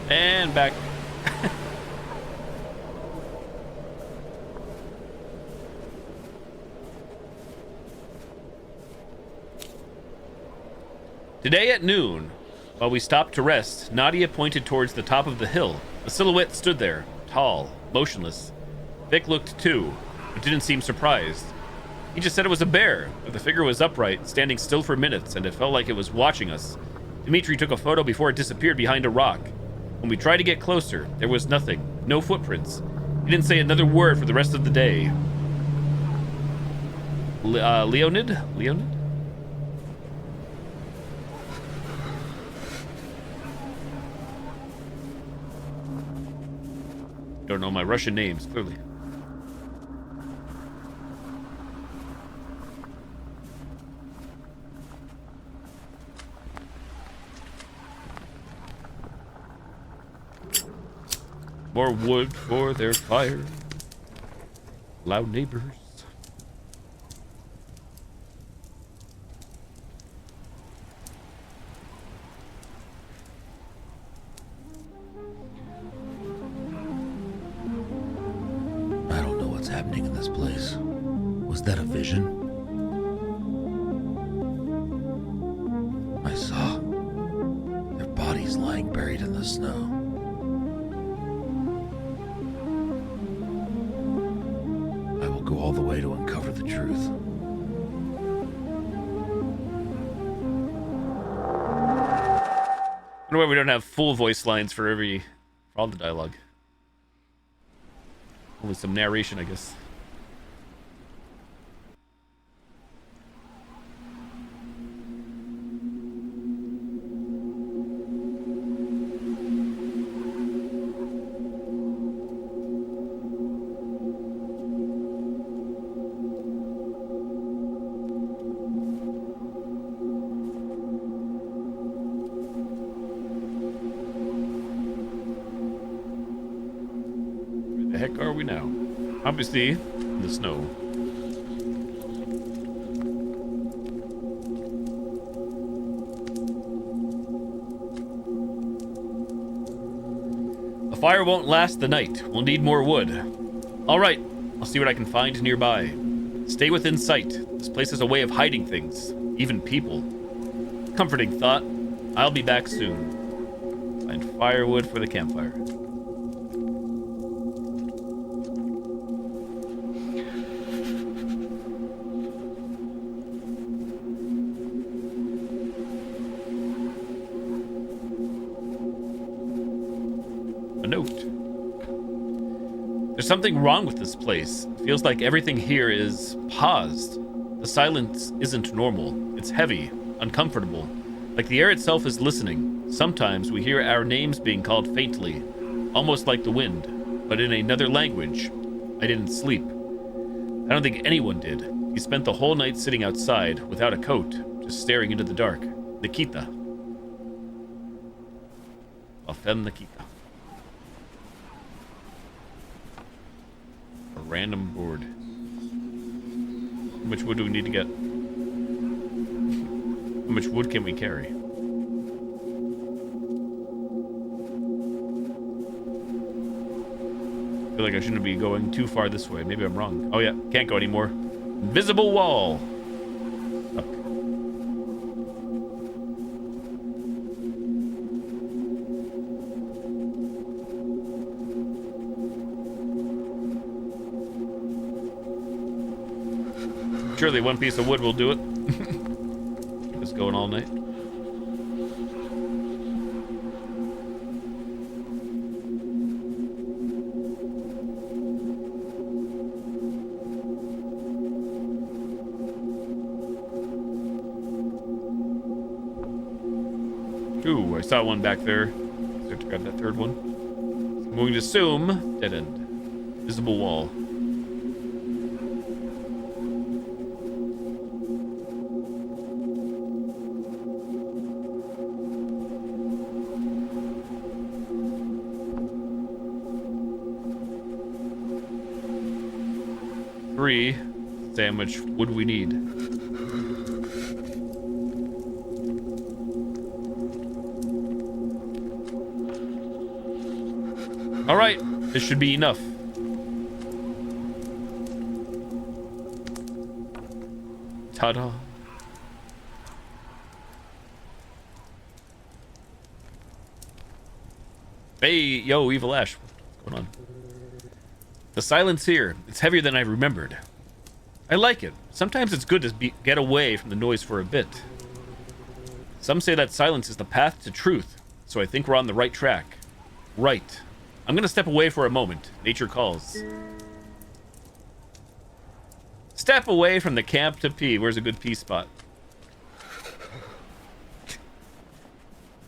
And back. Today at noon, while we stopped to rest, Nadia pointed towards the top of the hill. A silhouette stood there, tall, motionless. Vic looked too, but didn't seem surprised. He just said it was a bear, but the figure was upright, standing still for minutes, and it felt like it was watching us. Dimitri took a photo before it disappeared behind a rock. When we tried to get closer, there was nothing. No footprints. He didn't say another word for the rest of the day. Leonid? Leonid? Don't know my Russian names, clearly. More wood for their fire. Loud neighbors. I don't know what's happening in this place. Was that a vision? I saw their bodies lying buried in the snow. I will go all the way to uncover the truth. I wonder why we don't have full voice lines for all the dialogue. Only some narration, I guess. Where the heck are we now? Obviously, in the snow. A fire won't last the night. We'll need more wood. All right, I'll see what I can find nearby. Stay within sight. This place has a way of hiding things, even people. Comforting thought. I'll be back soon. Find firewood for the campfire. note. There's something wrong with this place. It feels like everything here is paused. The silence isn't normal. It's heavy, uncomfortable. Like the air itself is listening. Sometimes we hear our names being called faintly, almost like the wind, but in another language. I didn't sleep. I don't think anyone did. He spent the whole night sitting outside, without a coat, just staring into the dark. Nikita. Alfem Nikita. A random board. How much wood do we need to get? How much wood can we carry? I feel like I shouldn't be going too far this way. Maybe I'm wrong. Oh yeah, can't go anymore. Invisible wall. Stuck. Surely one piece of wood will do it. Keep us going all night. Ooh, I saw one back there. So I have to grab that third one. I'm going to assume dead end. Visible wall. Three. Say how much wood we need. All right, this should be enough. Ta-da. Hey, yo, Evil Ash. What's going on? The silence here, it's heavier than I remembered. I like it. Sometimes it's good to get away from the noise for a bit. Some say that silence is the path to truth, so I think we're on the right track. Right. I'm gonna step away for a moment. Nature calls. Step away from the camp to pee. Where's a good pee spot?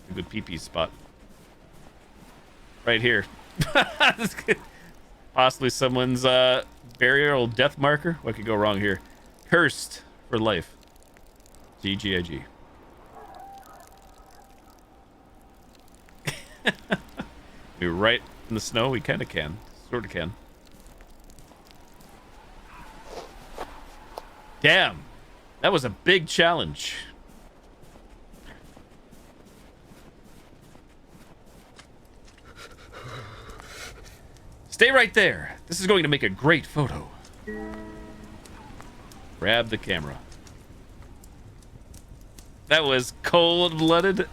A good pee spot. Right here. Possibly someone's burial death marker. What could go wrong here? Cursed for life. GGIG. We're right in the snow. We kind of can. Sort of can. Damn. That was a big challenge. Stay right there. This is going to make a great photo. Grab the camera. That was cold-blooded.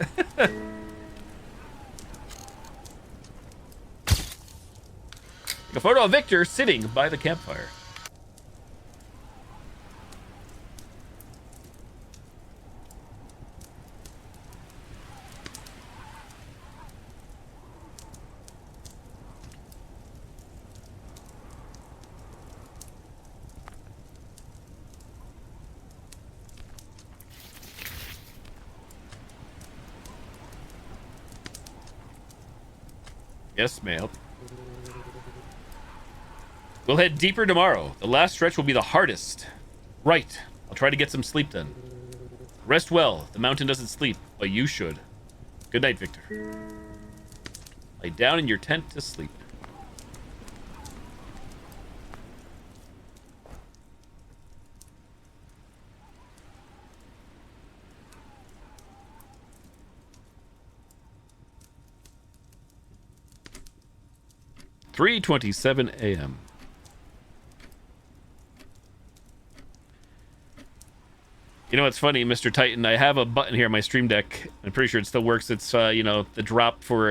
A photo of Victor sitting by the campfire. Yes, ma'am. We'll head deeper tomorrow. The last stretch will be the hardest. Right. I'll try to get some sleep then. Rest well. The mountain doesn't sleep, but you should. Good night, Victor. Lay down in your tent to sleep. (3:27 a.m.) You know what's funny, Mr. Titan? I have a button here on my Stream Deck. I'm pretty sure it still works. It's you know, the drop from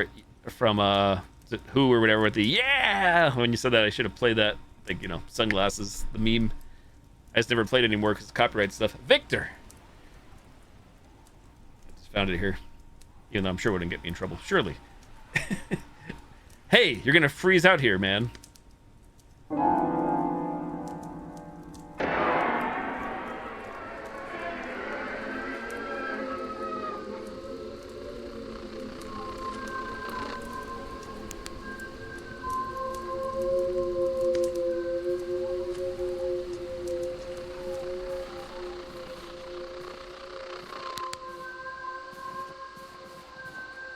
Who or whatever with the yeah. When you said that, I should have played that. Like, you know, sunglasses, the meme. I just never played it anymore because it's copyright stuff. Victor. I just found it here, even though I'm sure it wouldn't get me in trouble. Surely. Hey, you're gonna freeze out here, man.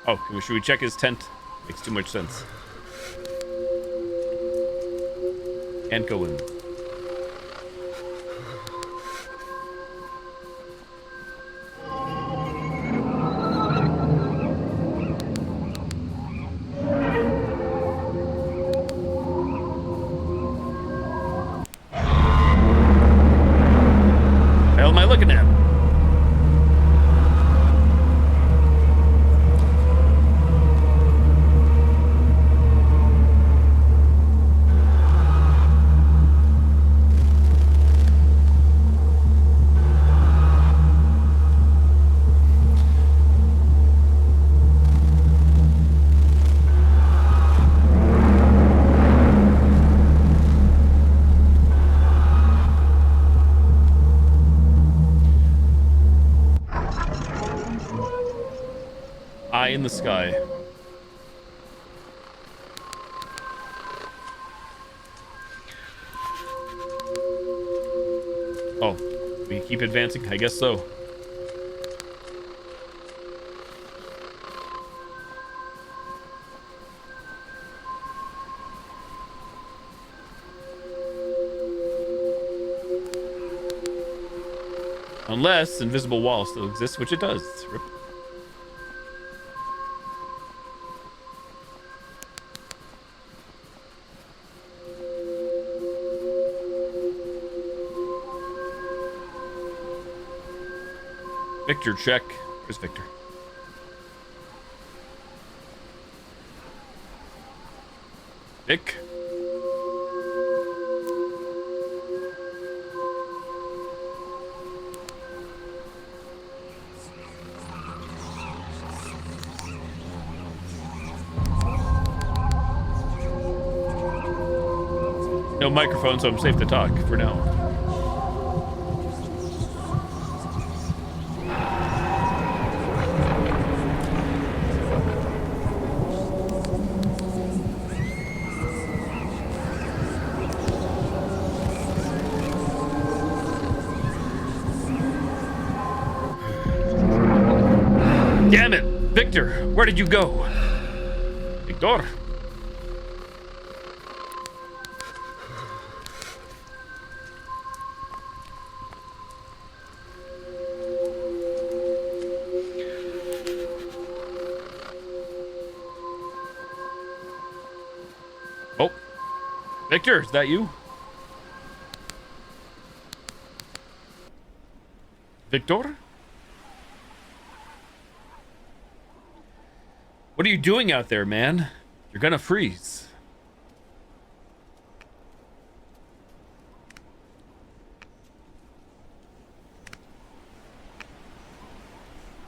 Oh, should we check his tent? Makes too much sense. Can't go in. The hell am I looking at? Eye in the sky. Oh, we keep advancing? I guess so. Unless invisible wall still exists, which it does. Rip. Victor, check. Where's Victor? Vic? No microphone, so I'm safe to talk for now. Damn it! Victor, where did you go? Victor? Oh. Victor, is that you? Victor? What are you doing out there, man? You're gonna freeze.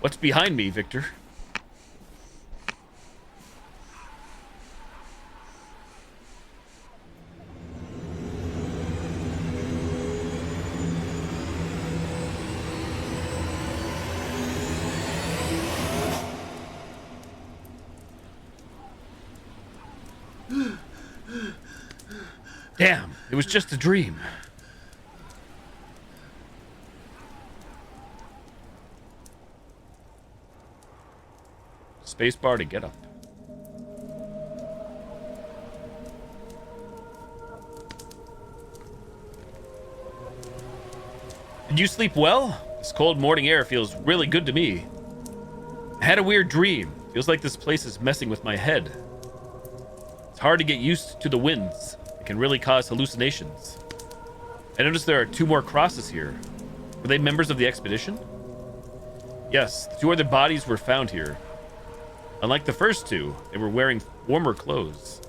What's behind me, Victor? Damn, it was just a dream. Spacebar to get up. Did you sleep well? This cold morning air feels really good to me. I had a weird dream. Feels like this place is messing with my head. It's hard to get used to the winds. It can really cause hallucinations. I noticed there are 2 more crosses here. Were they members of the expedition? Yes, 2 other bodies were found here. Unlike the first 2, they were wearing warmer clothes.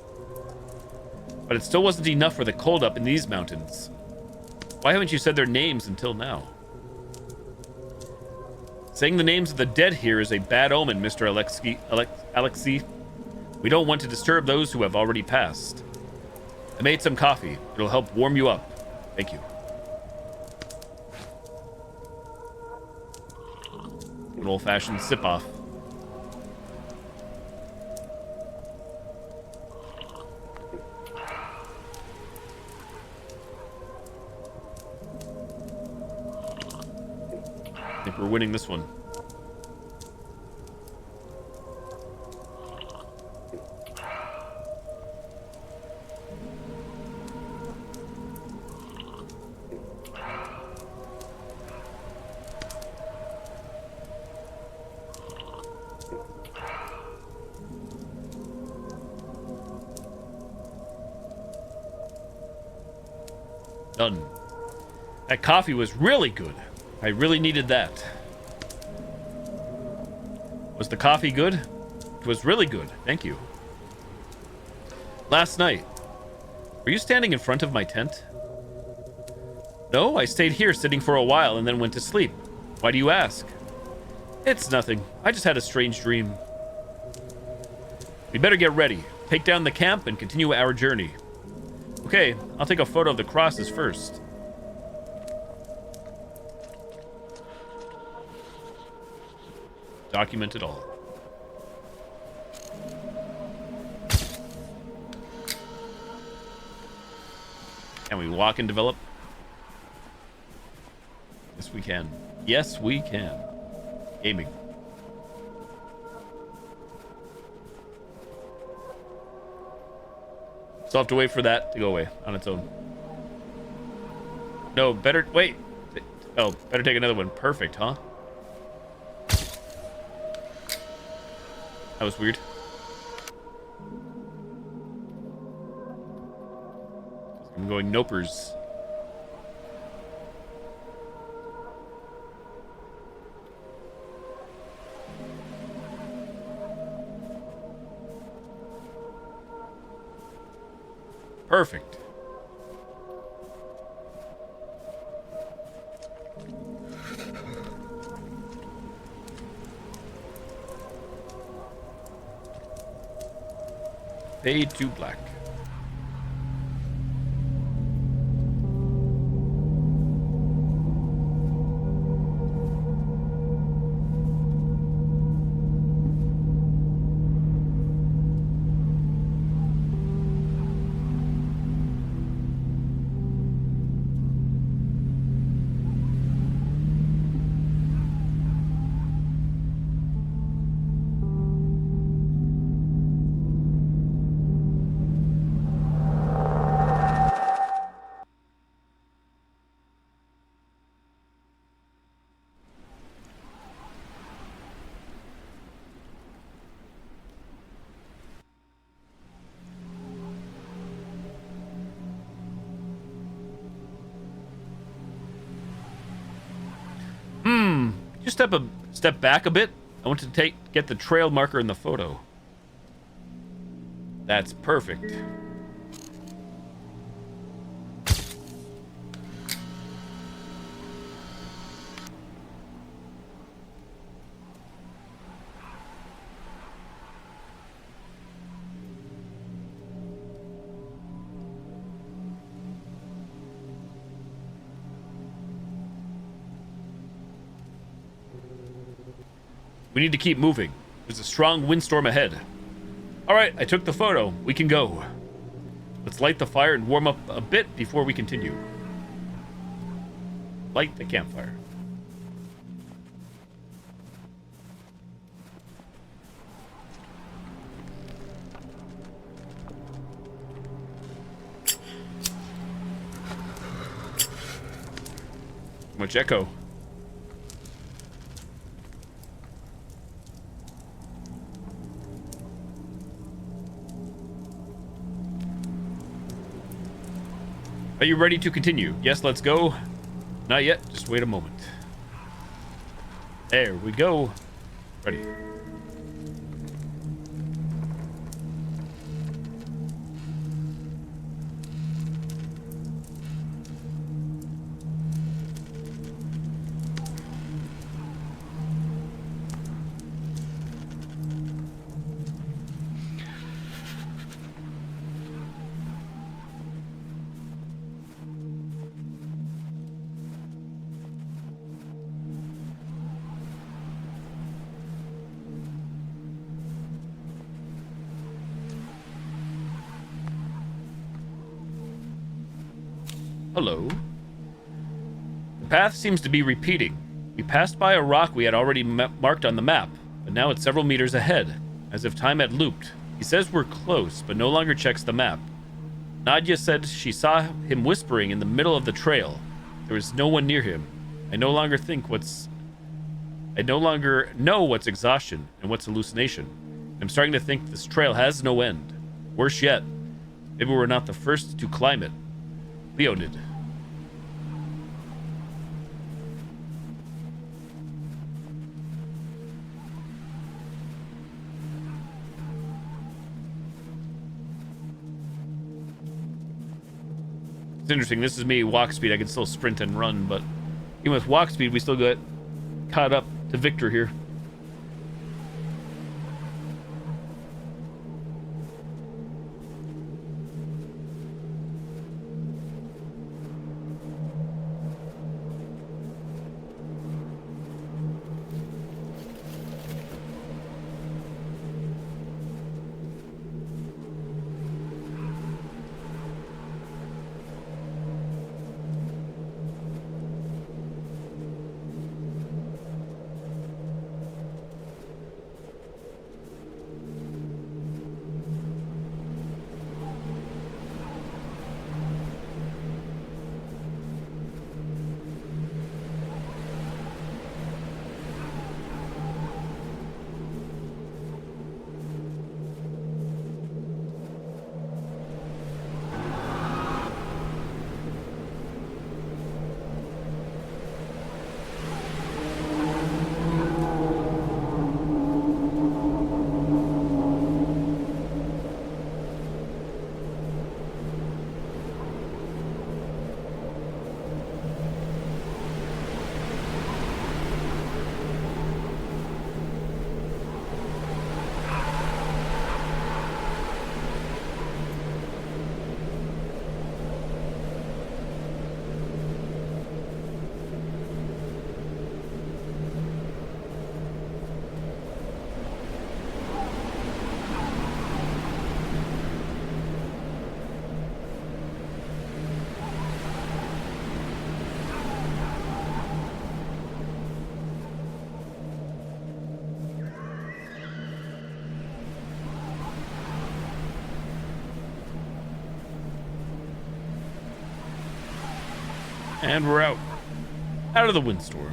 But it still wasn't enough for the cold up in these mountains. Why haven't you said their names until now? Saying the names of the dead here is a bad omen, Mr. Alexei. We don't want to disturb those who have already passed. I made some coffee. It'll help warm you up. Thank you. An old-fashioned sip-off. I think we're winning this one. Done. That coffee was really good. I really needed that. Was the coffee good? It was really good. Thank you. Last night, were you standing in front of my tent? No, I stayed here sitting for a while and then went to sleep. Why do you ask? It's nothing. I just had a strange dream. We better get ready. Take down the camp and continue our journey. Okay, I'll take a photo of the crosses first. Document it all. Can we walk and develop? Yes, we can. Yes, we can. Gaming. Still have to wait for that to go away on its own. No, better wait. Oh, better take another one. Perfect, huh? That was weird. I'm going nopers. Perfect. Fade to black. Just step back a bit. I want to get the trail marker in the photo. That's perfect. We need to keep moving. There's a strong windstorm ahead. All right, I took the photo. We can go. Let's light the fire and warm up a bit before we continue. Light the campfire. Too much echo. Are you ready to continue? Yes, let's go. Not yet. Just wait a moment. There we go. Ready. Hello. The path seems to be repeating. We passed by a rock we had already marked on the map, but now it's several meters ahead, as if time had looped. He says we're close, but no longer checks the map. Nadia said she saw him whispering in the middle of the trail. There was no one near him. I no longer know what's exhaustion and what's hallucination. I'm starting to think this trail has no end. Worse yet, maybe we're not the first to climb it. Leonid. It's interesting. This is me walk speed. I can still sprint and run, but even with walk speed, we still get caught up to Victor here. And we're out. Out of the windstorm.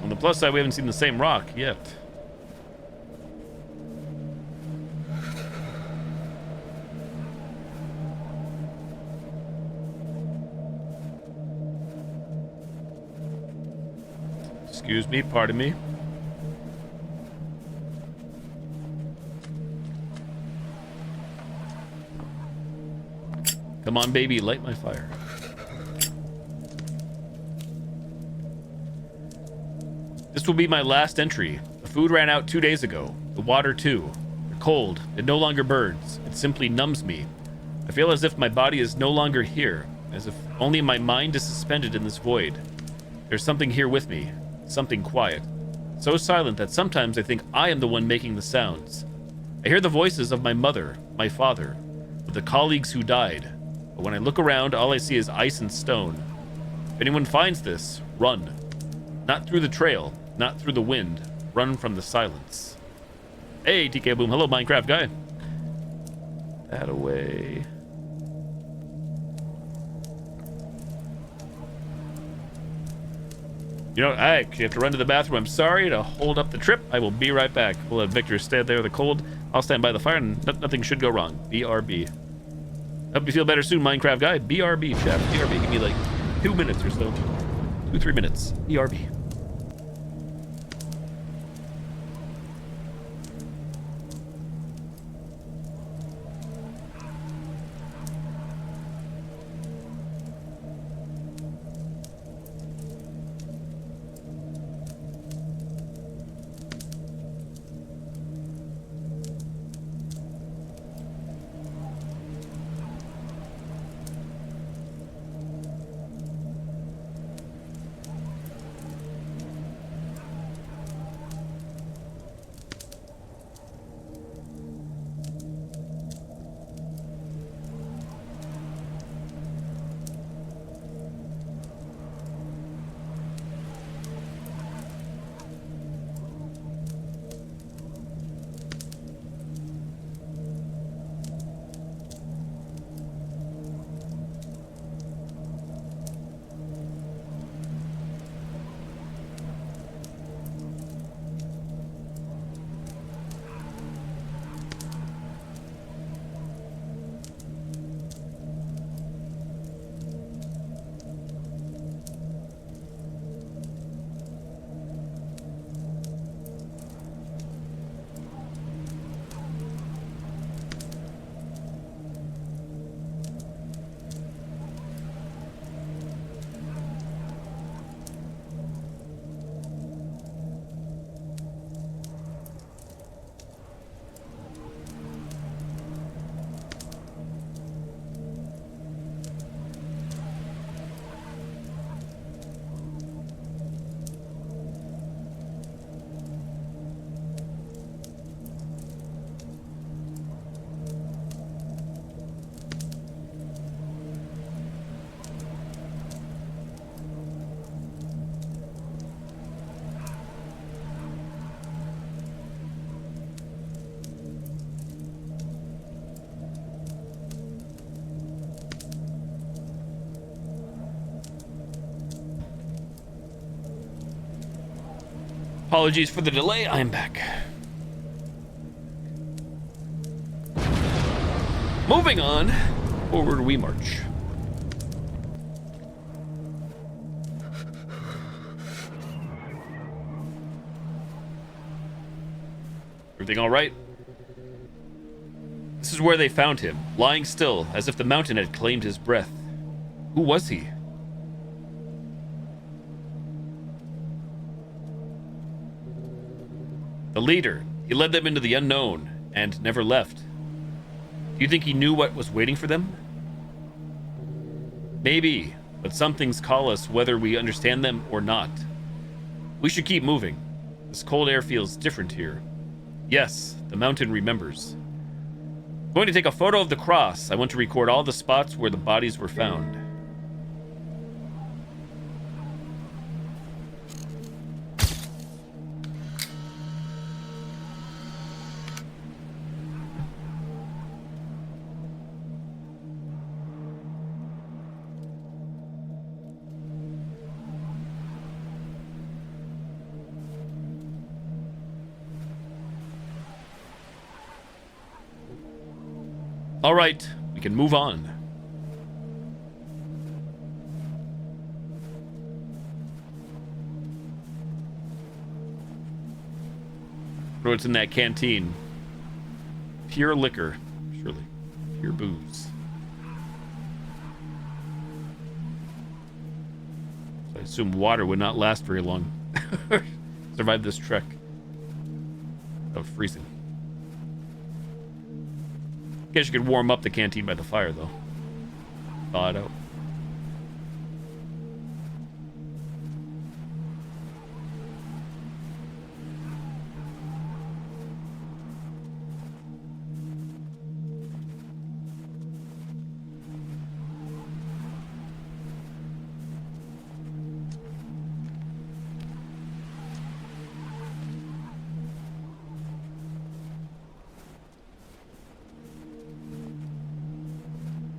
On the plus side, we haven't seen the same rock yet. Excuse me, pardon me. Come on, baby, light my fire. This will be my last entry. The food ran out 2 days ago. The water too. The cold. It no longer burns. It simply numbs me. I feel as if my body is no longer here. As if only my mind is suspended in this void. There's something here with me. Something quiet. So silent that sometimes I think I am the one making the sounds. I hear the voices of my mother, my father, of the colleagues who died. But when I look around, all I see is ice and stone. If anyone finds this, run. Not through the trail. Not through the wind. Run from the silence. Hey, TK Boom. Hello, Minecraft guy. That away. You know, I actually have to run to the bathroom. I'm sorry to hold up the trip. I will be right back. We'll let Victor stand there in the cold. I'll stand by the fire and nothing should go wrong. BRB. Hope you feel better soon, Minecraft guy. BRB, chat. BRB. Give me like 2 minutes or so. 2-3 minutes. BRB. Apologies for the delay. I am back. Moving on. Forward we march. Everything all right? This is where they found him, lying still, as if the mountain had claimed his breath. Who was he? The leader. He led them into the unknown and never left. Do you think he knew what was waiting for them? Maybe, but some things call us whether we understand them or not. We should keep moving. This cold air feels different here. Yes, the mountain remembers. I'm going to take a photo of the cross. I want to record all the spots where the bodies were found. All right, we can move on. What's in that canteen? Pure liquor, surely. Pure booze. So I assume water would not last very long. Survive this trek of freezing. Guess you could warm up the canteen by the fire, though. Thaw it out.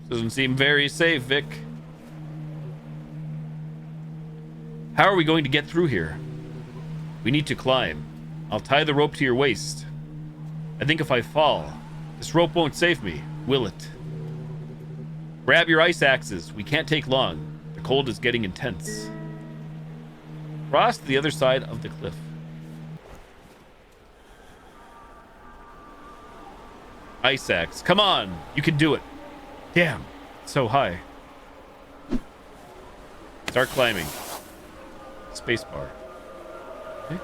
Doesn't seem very safe, Vic. How are we going to get through here? We need to climb. I'll tie the rope to your waist. I think if I fall, this rope won't save me, will it? Grab your ice axes. We can't take long. The cold is getting intense. Cross to the other side of the cliff. Ice axe. Come on. You can do it. Damn, so high. Start climbing. Spacebar. Okay.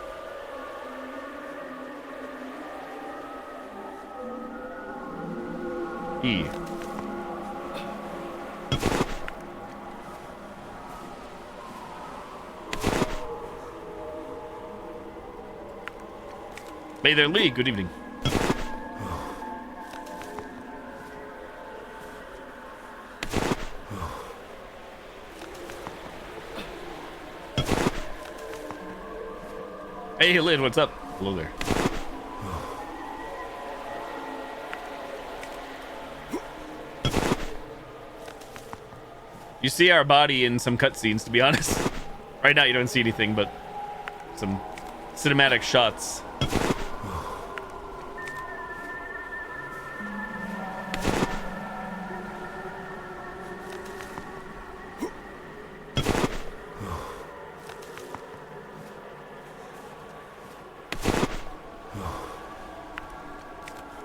E. May there Lee, good evening. Hey, Lynn, what's up? Hello there. You see our body in some cutscenes, to be honest. Right now, you don't see anything, but some cinematic shots.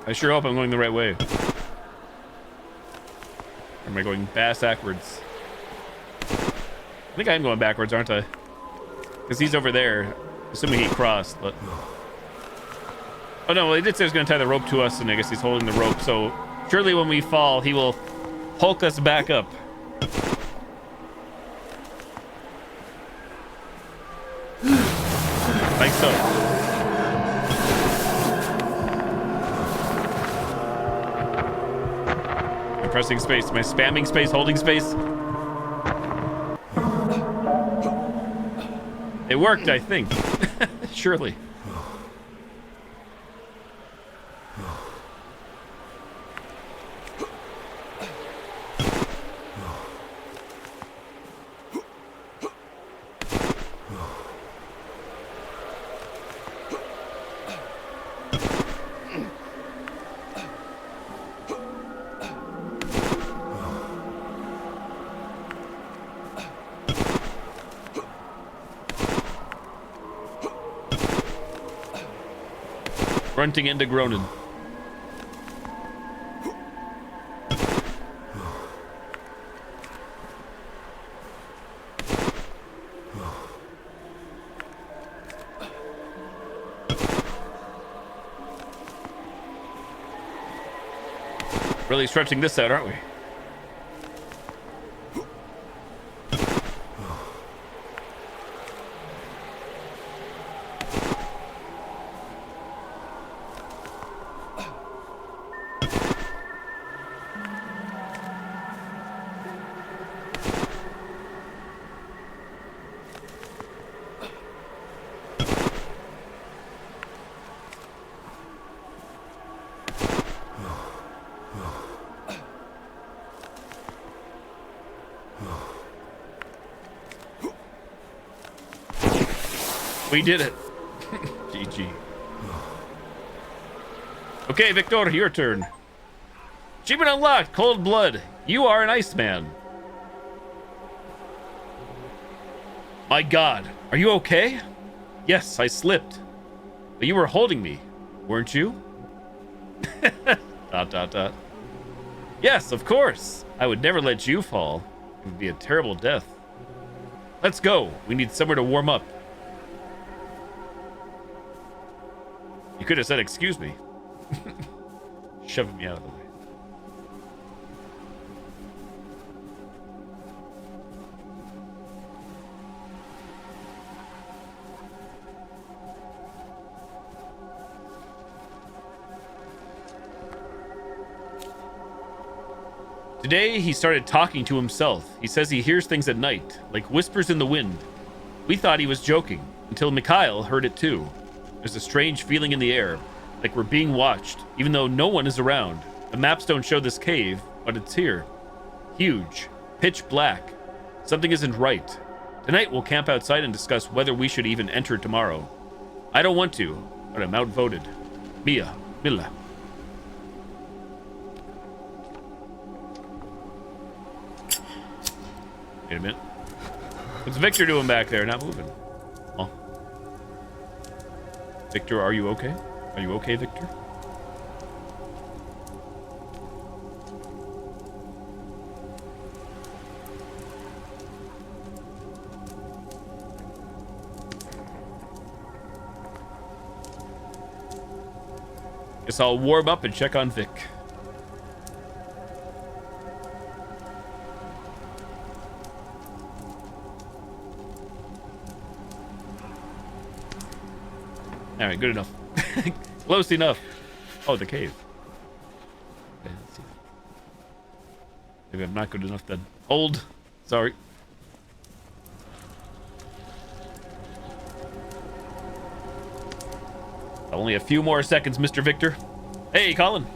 I sure hope I'm going the right way. Or am I going backwards? I think I am going backwards, aren't I? Because he's over there. Assuming he crossed, but... Oh no, well, he did say he was going to tie the rope to us, and I guess he's holding the rope, so... Surely when we fall, he will Hulk us back up. Like so. Pressing space. Am I spamming space, holding space? It worked, I think. Surely. Grunting and groaning. Really stretching this out, aren't we? We did it. GG. Okay, Victor, your turn. Achievement unlocked, Cold Blood. You are an Iceman. My God, are you okay? Yes, I slipped. But you were holding me, weren't you? ... Yes, of course. I would never let you fall. It would be a terrible death. Let's go. We need somewhere to warm up. You could have said, excuse me. Shoving me out of the way. Today, he started talking to himself. He says he hears things at night, like whispers in the wind. We thought he was joking, until Mikhail heard it too. There's a strange feeling in the air, like we're being watched, even though no one is around. The maps don't show this cave, but it's here. Huge, pitch black. Something isn't right. Tonight we'll camp outside and discuss whether we should even enter tomorrow. I don't want to, but I'm outvoted. Milla. Wait a minute. What's Victor doing back there? Not moving. Oh. Victor, are you okay? Are you okay, Victor? Guess I'll warm up and check on Vic. All right, good enough. Close enough. Oh, the cave. Okay, let's see. Maybe I'm not good enough then. Hold. Sorry. Only a few more seconds, Mr. Victor. Hey, Colin.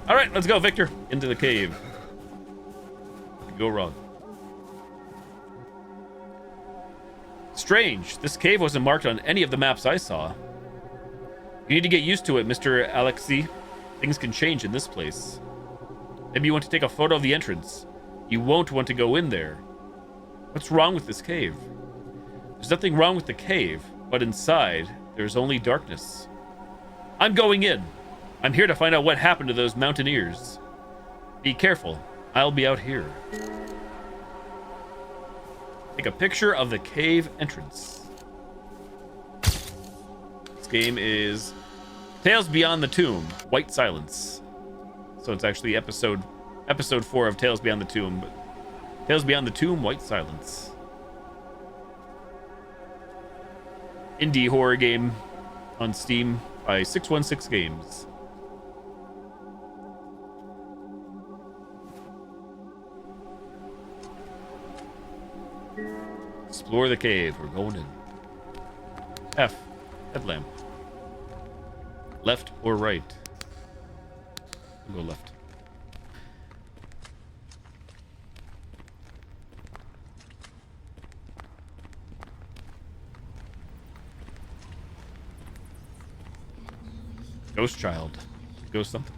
All right, let's go, Victor. Into the cave. What could go wrong? Strange. This cave wasn't marked on any of the maps I saw. You need to get used to it, Mr. Alexei. Things can change in this place. Maybe you want to take a photo of the entrance. You won't want to go in there. What's wrong with this cave? There's nothing wrong with the cave, but inside, there's only darkness. I'm going in. I'm here to find out what happened to those mountaineers. Be careful. I'll be out here. Take a picture of the cave entrance. This game is Tales Beyond the Tomb, White Silence. So it's actually episode 4 of Tales Beyond the Tomb, but Tales Beyond the Tomb, White Silence. Indie horror game on Steam by 616 Games. Explore the cave. We're going in. F. Headlamp. Left or right? We'll go left. Ghost child. Ghost something.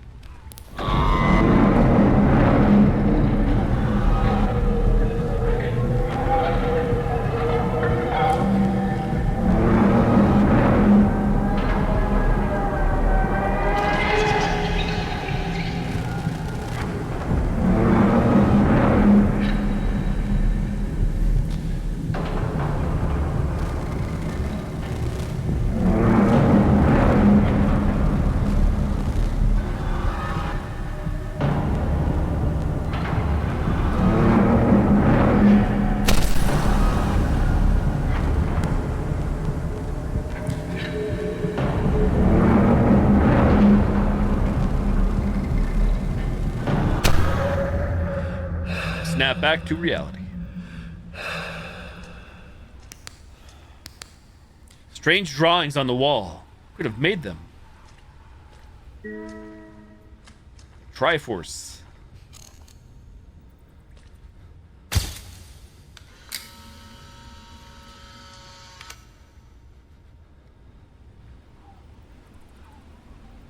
snap back to reality. Strange drawings on the wall. Who could have made them? Triforce.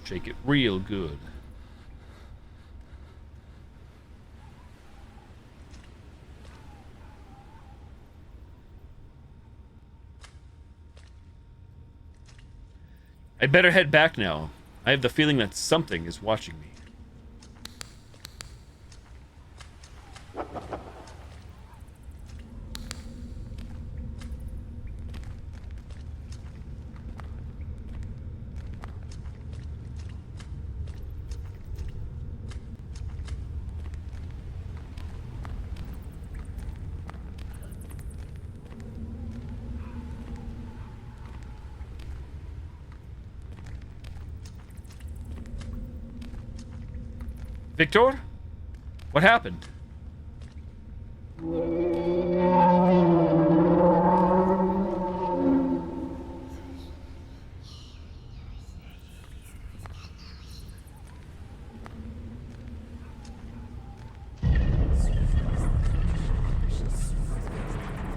Shake it real good. I'd better head back now. I have the feeling that something is watching me. Victor? What happened?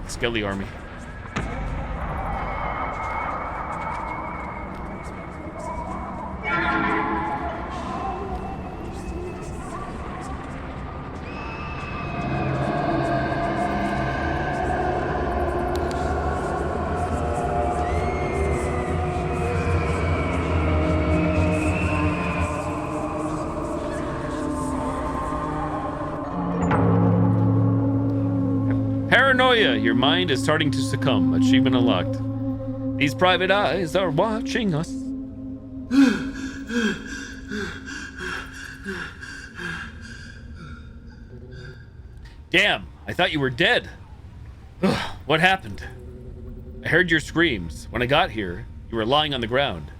Skelly army. Paranoia, your mind is starting to succumb. Achievement unlocked. These private eyes are watching us. Damn, I thought you were dead. Ugh, what happened? I heard your screams. When I got here, you were lying on the ground.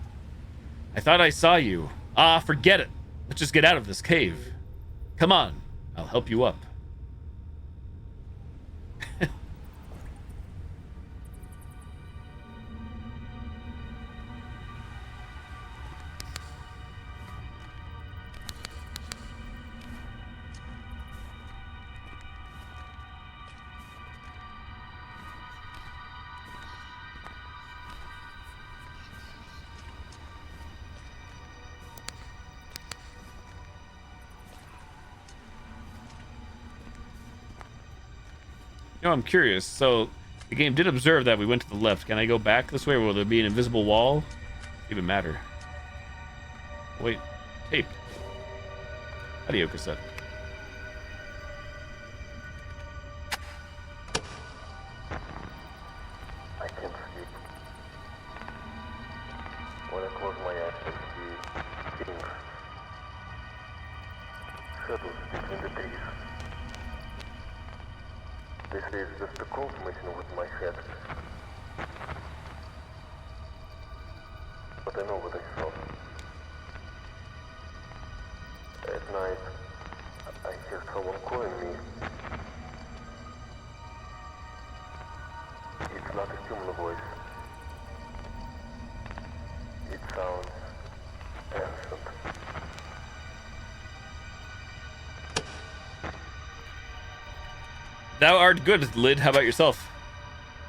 I thought I saw you. Ah, forget it. Let's just get out of this cave. Come on, I'll help you up. You know, I'm curious. So, the game did observe that we went to the left. Can I go back this way? Will there be an invisible wall? Doesn't even matter. Wait. Tape. Audio cassette. I can't sleep. When I close my eyes, I see things. Shadows between the trees. They say it's just a cold messing with my head. But I know what I saw. At night, I hear someone calling me. It's not a human voice. It sounds ancient. Thou art good, Lid. How about yourself?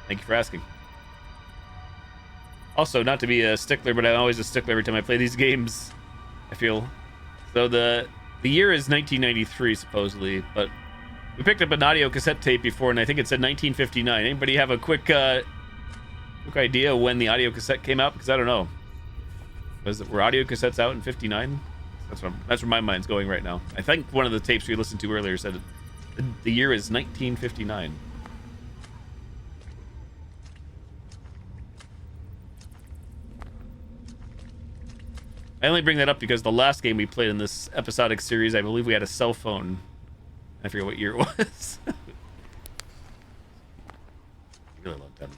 Thank you for asking. Also, not to be a stickler, but I'm always a stickler every time I play these games, I feel. So the year is 1993, supposedly, but we picked up an audio cassette tape before, and I think it said 1959. Anybody have a quick idea when the audio cassette came out? Because I don't know. Were audio cassettes out in 59? That's where my mind's going right now. I think one of the tapes we listened to earlier said the year is 1959. I only bring that up because the last game we played in this episodic series, I believe we had a cell phone. I forget what year it was. Really long time.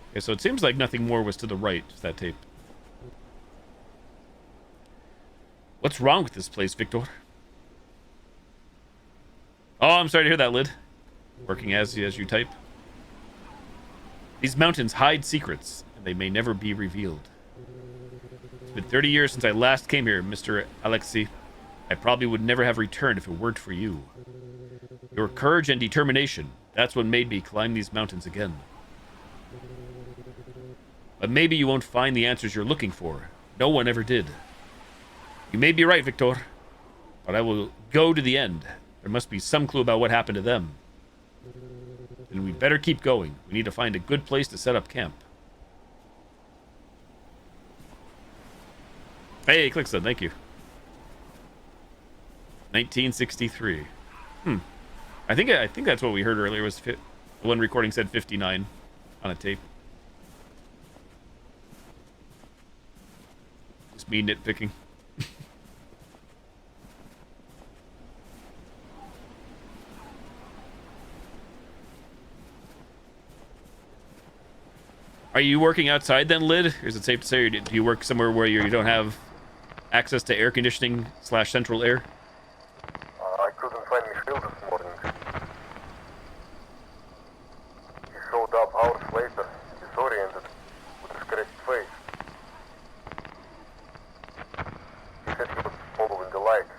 Okay, so it seems like nothing more was to the right, just that tape. What's wrong with this place, Victor? Oh, I'm sorry to hear that, Lid. Working as you type. These mountains hide secrets, and they may never be revealed. It's been 30 years since I last came here, Mr. Alexei. I probably would never have returned if it weren't for you. Your courage and determination, that's what made me climb these mountains again. But maybe you won't find the answers you're looking for. No one ever did. You may be right, Victor, but I will go to the end. There must be some clue about what happened to them. And we better keep going. We need to find a good place to set up camp. Hey, Clickson, thank you. 1963. I think that's what we heard earlier was the one recording said 59 on a tape. Just me nitpicking. Are you working outside then, Lid? Or is it safe to say, or do you work somewhere where you don't have access to air conditioning / central air? I couldn't find Michelle this morning. He showed up hours later, disoriented, with a scratched face. He said he was following the light.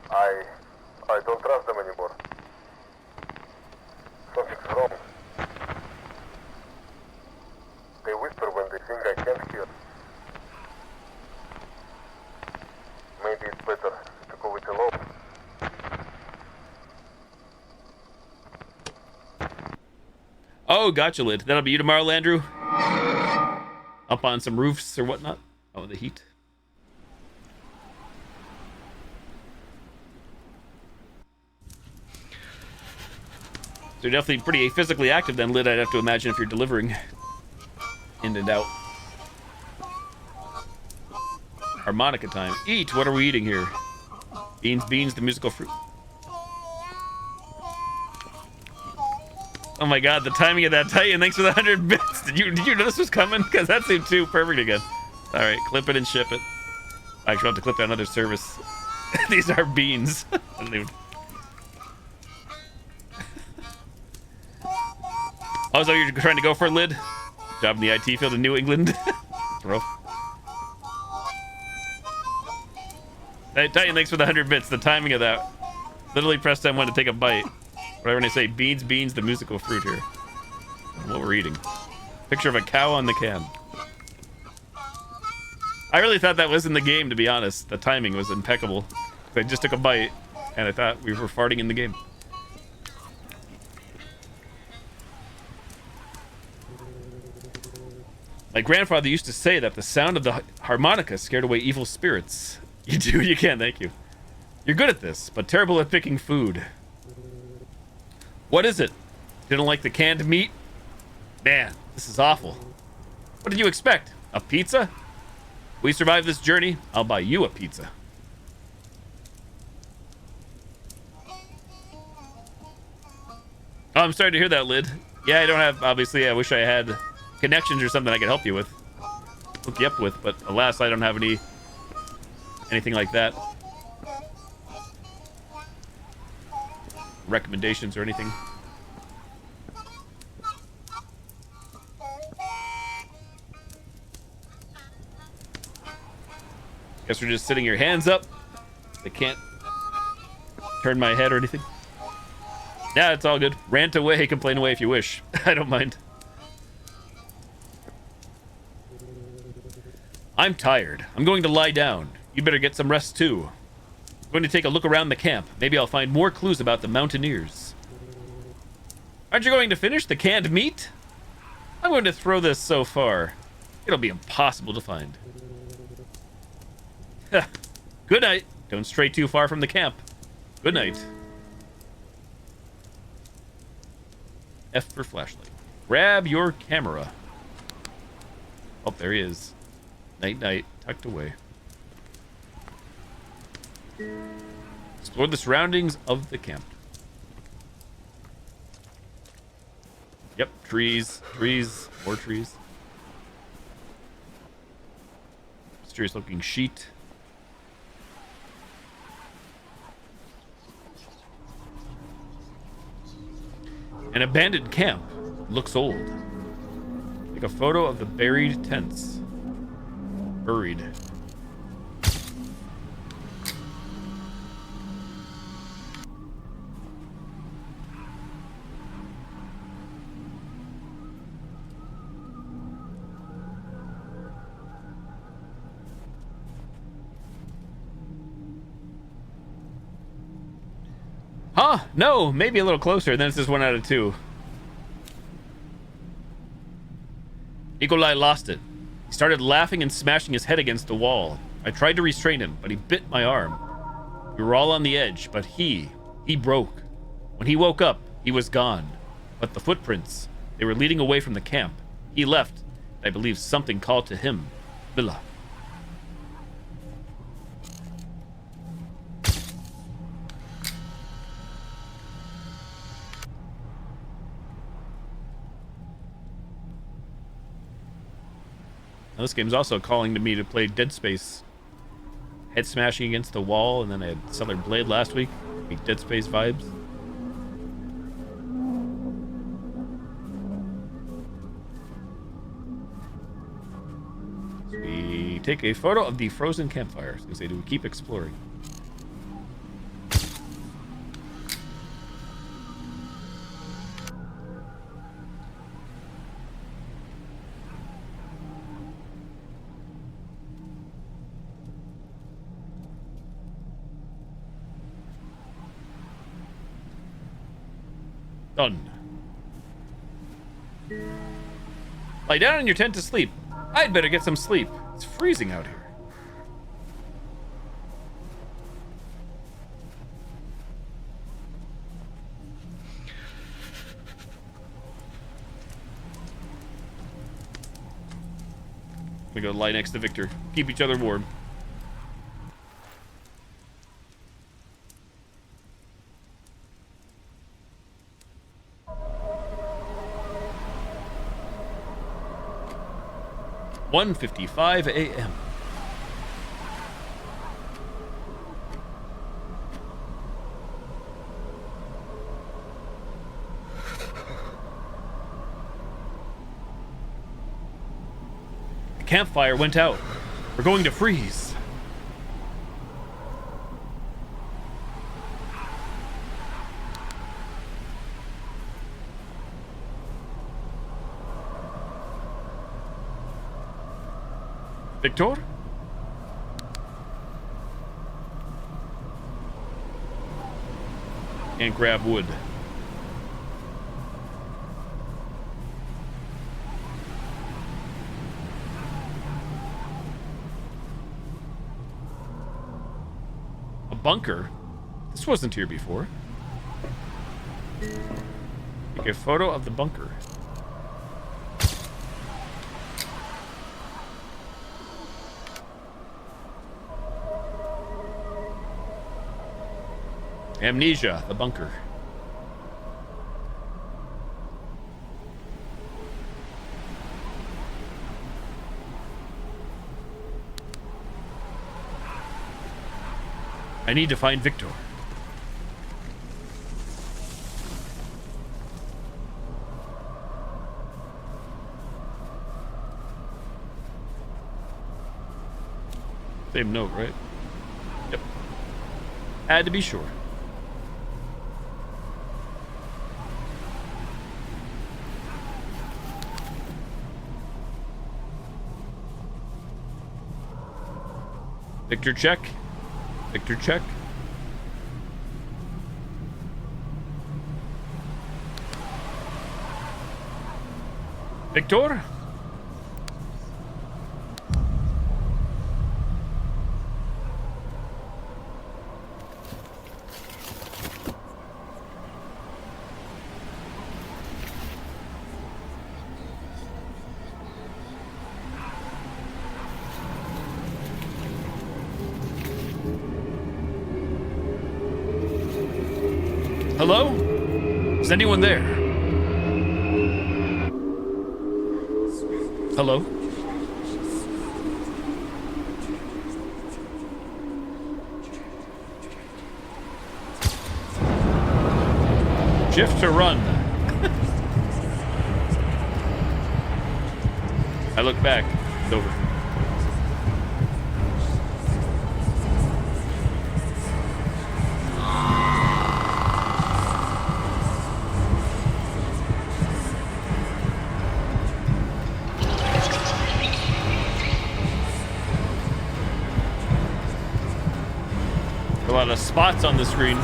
I don't trust them anymore. Something's wrong. They whisper when they think I can't hear. Maybe it's better to go it alone. Oh, gotcha, Lid. That'll be you tomorrow, Landrew? Up on some roofs or whatnot? Oh, the heat. So you're definitely pretty physically active then, Lid, I'd have to imagine, if you're delivering in and out. Harmonica time. Eat! What are we eating here? Beans, the musical fruit. Oh my god, the timing of that Titan. Thanks for the 100 bits. Did you know this was coming? Because that seemed too perfect again. Alright, clip it and ship it. I actually have to clip that another service. These are beans. I don't even... Oh, so you're trying to go for a Lid? Job in the IT field in New England? Rough. Hey, Titan, thanks for the 100 bits. The timing of that. Literally pressed M1 to take a bite. Right when I say beans, the musical fruit here. What we're eating. Picture of a cow on the can. I really thought that was in the game, to be honest. The timing was impeccable. I just took a bite, and I thought we were farting in the game. My grandfather used to say that the sound of the harmonica scared away evil spirits. You do, you can, thank you. You're good at this, but terrible at picking food. What is it? Didn't like the canned meat? Man, this is awful. What did you expect? A pizza? We survive this journey, I'll buy you a pizza. Oh, I'm sorry to hear that, Lid. Yeah, I don't have, obviously, I wish I had connections or something I could help you with. Hook you up with, but alas, I don't have anything like that. Recommendations or anything. Guess we're just sitting here, hands up. They can't turn my head or anything. Yeah, it's all good. Rant away, complain away if you wish. I don't mind. I'm tired. I'm going to lie down. You better get some rest too. I'm going to take a look around the camp. Maybe I'll find more clues about the mountaineers. Aren't you going to finish the canned meat? I'm going to throw this so far. It'll be impossible to find. Good night. Don't stray too far from the camp. Good night. F for flashlight. Grab your camera. Oh, there he is. Night, night. Tucked away. Explore the surroundings of the camp. Yep, trees, more trees. Mysterious looking sheet. An abandoned camp. Looks old. Take a photo of the buried tents. Buried. Huh? No, maybe a little closer. Then it's just 1 out of 2. Nikolai lost it. He started laughing and smashing his head against the wall. I tried to restrain him, but he bit my arm. We were all on the edge, but he broke. When he woke up, he was gone. But the footprints, they were leading away from the camp. He left. I believe something called to him. Villa. Now, this game's also calling to me to play Dead Space. Head smashing against the wall, and then I had Stellar Blade last week. Big Dead Space vibes. So we take a photo of the frozen campfire. So we say, do we keep exploring? Done. Lie down in your tent to sleep. I'd better get some sleep. It's freezing out here. We go lie next to Victor. Keep each other warm. (1:55 a.m.) The campfire went out. We're going to freeze. Victor? And grab wood. A bunker? This wasn't here before. Take a photo of the bunker. Amnesia, the bunker. I need to find Victor. Same note, right? Yep. Had to be sure. Victor check. Victor check. Victor? Hello? Is anyone there? Hello? Shift to run. I look back. It's over. A lot of spots on the screen.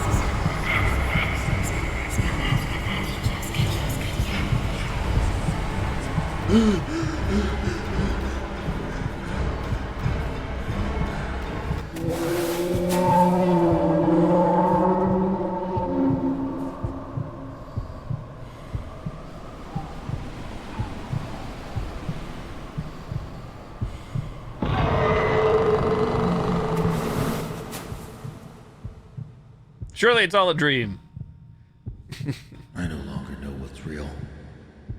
Surely it's all a dream. I no longer know what's real,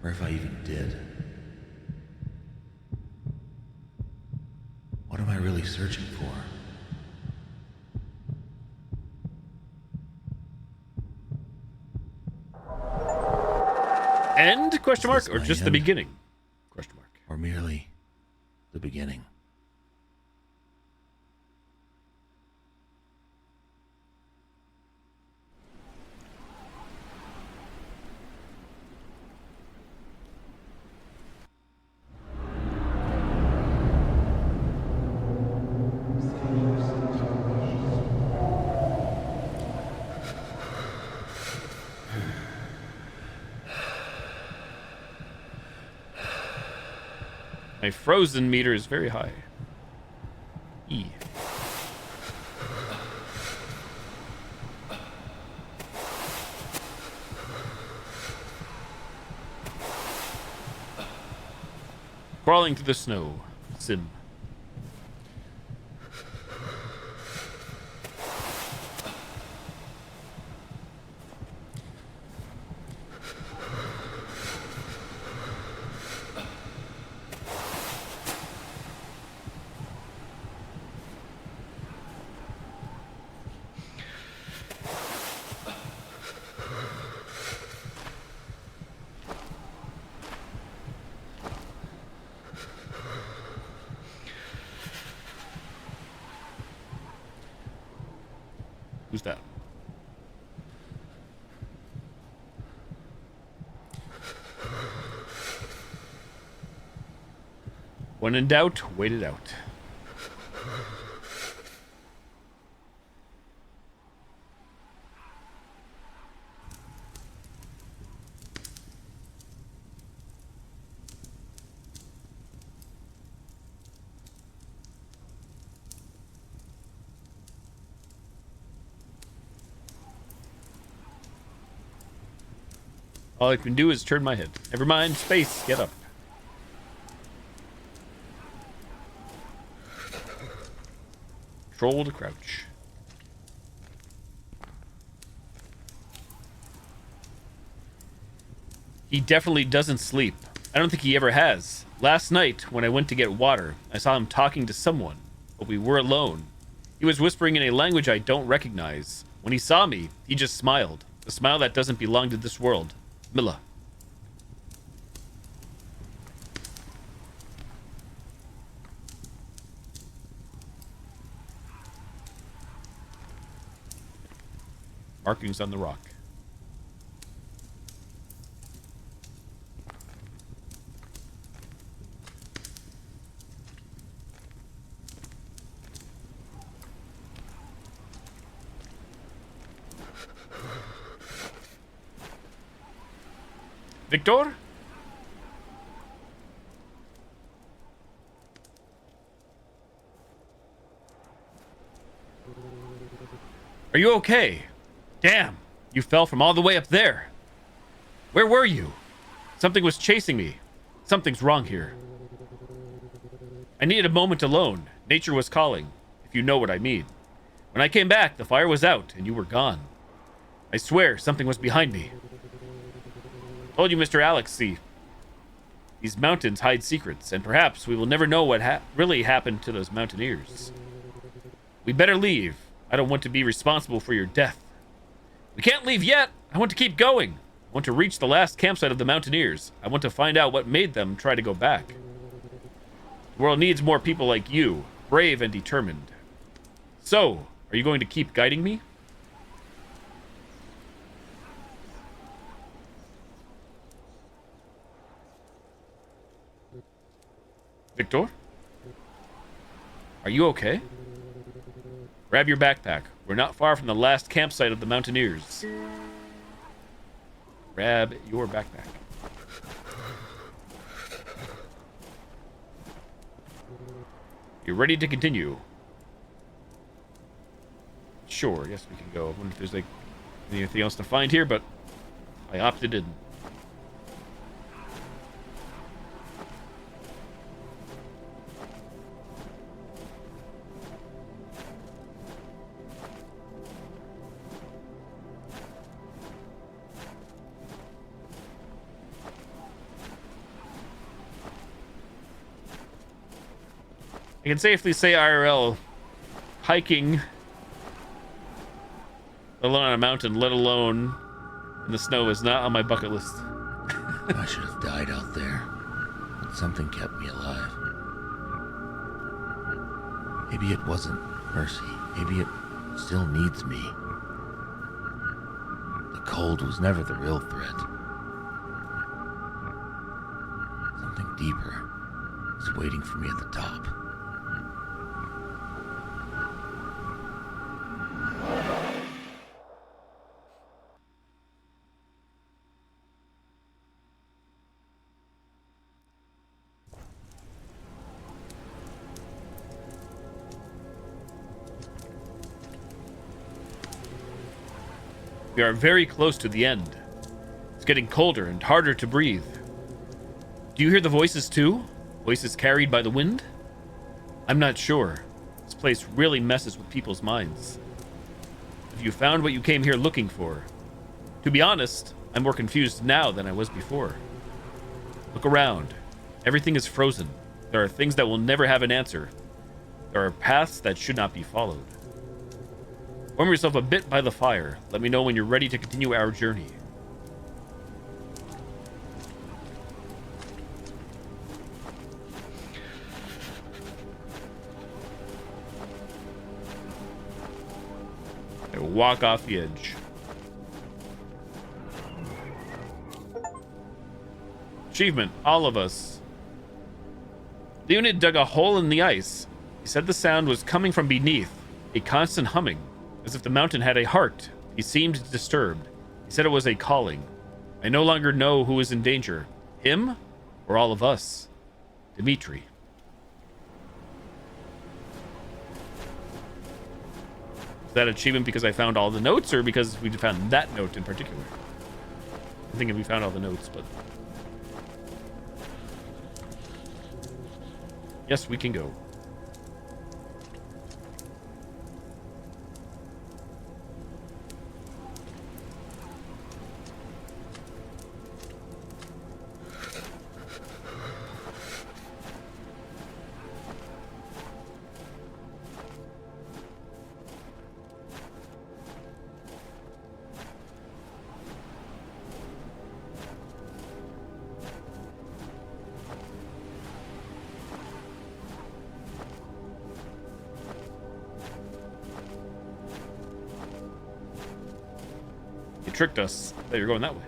or if I even did. What am I really searching for? End? Question mark? Is Or this just my the end? beginning? Question mark. Or merely the beginning? My frozen meter is very high. E. Crawling through the snow. Sim. Who's that? When in doubt, wait it out. All I can do is turn my head. Never mind, space, get up. Control to crouch. He definitely doesn't sleep. I don't think he ever has. Last night, when I went to get water, I saw him talking to someone, but we were alone. He was whispering in a language I don't recognize. When he saw me, he just smiled. A smile that doesn't belong to this world. Milla. Markings on the rock. Victor? Are you okay? Damn, you fell from all the way up there. Where were you? Something was chasing me. Something's wrong here. I needed a moment alone. Nature was calling, if you know what I mean. When I came back, the fire was out and you were gone. I swear something was behind me. Told you, Mr. Alex, see. These mountains hide secrets, and perhaps we will never know what really happened to those mountaineers. We better leave. I don't want to be responsible for your death. We can't leave yet. I want to keep going. I want to reach the last campsite of the mountaineers. I want to find out what made them try to go back. The world needs more people like you, brave and determined. So, are you going to keep guiding me? Victor? Are you okay? Grab your backpack. We're not far from the last campsite of the Mountaineers. Grab your backpack. You're ready to continue. Sure, yes, we can go. I wonder if there's like anything else to find here, but I opted in. I can safely say IRL, hiking, let alone on a mountain, let alone in the snow, is not on my bucket list. I should have died out there, but something kept me alive. Maybe it wasn't mercy. Maybe it still needs me. The cold was never the real threat. Something deeper is waiting for me at the top. We are very close to the end. It's getting colder and harder to breathe. Do you hear the voices too? Voices carried by the wind? I'm not sure. This place really messes with people's minds. Have you found what you came here looking for? To be honest, I'm more confused now than I was before. Look around. Everything is frozen. There are things that will never have an answer. There are paths that should not be followed. Warm yourself a bit by the fire. Let me know when you're ready to continue our journey. I walk off the edge. Achievement, all of us. The unit dug a hole in the ice. He said the sound was coming from beneath, a constant humming. As if the mountain had a heart. He seemed disturbed. He said it was a calling. I no longer know who is in danger. Him or all of us? Dimitri. Is that achievement because I found all the notes or because we found that note in particular? I'm thinking we found all the notes, but... Yes, we can go. Tricked us. I thought you were going that way.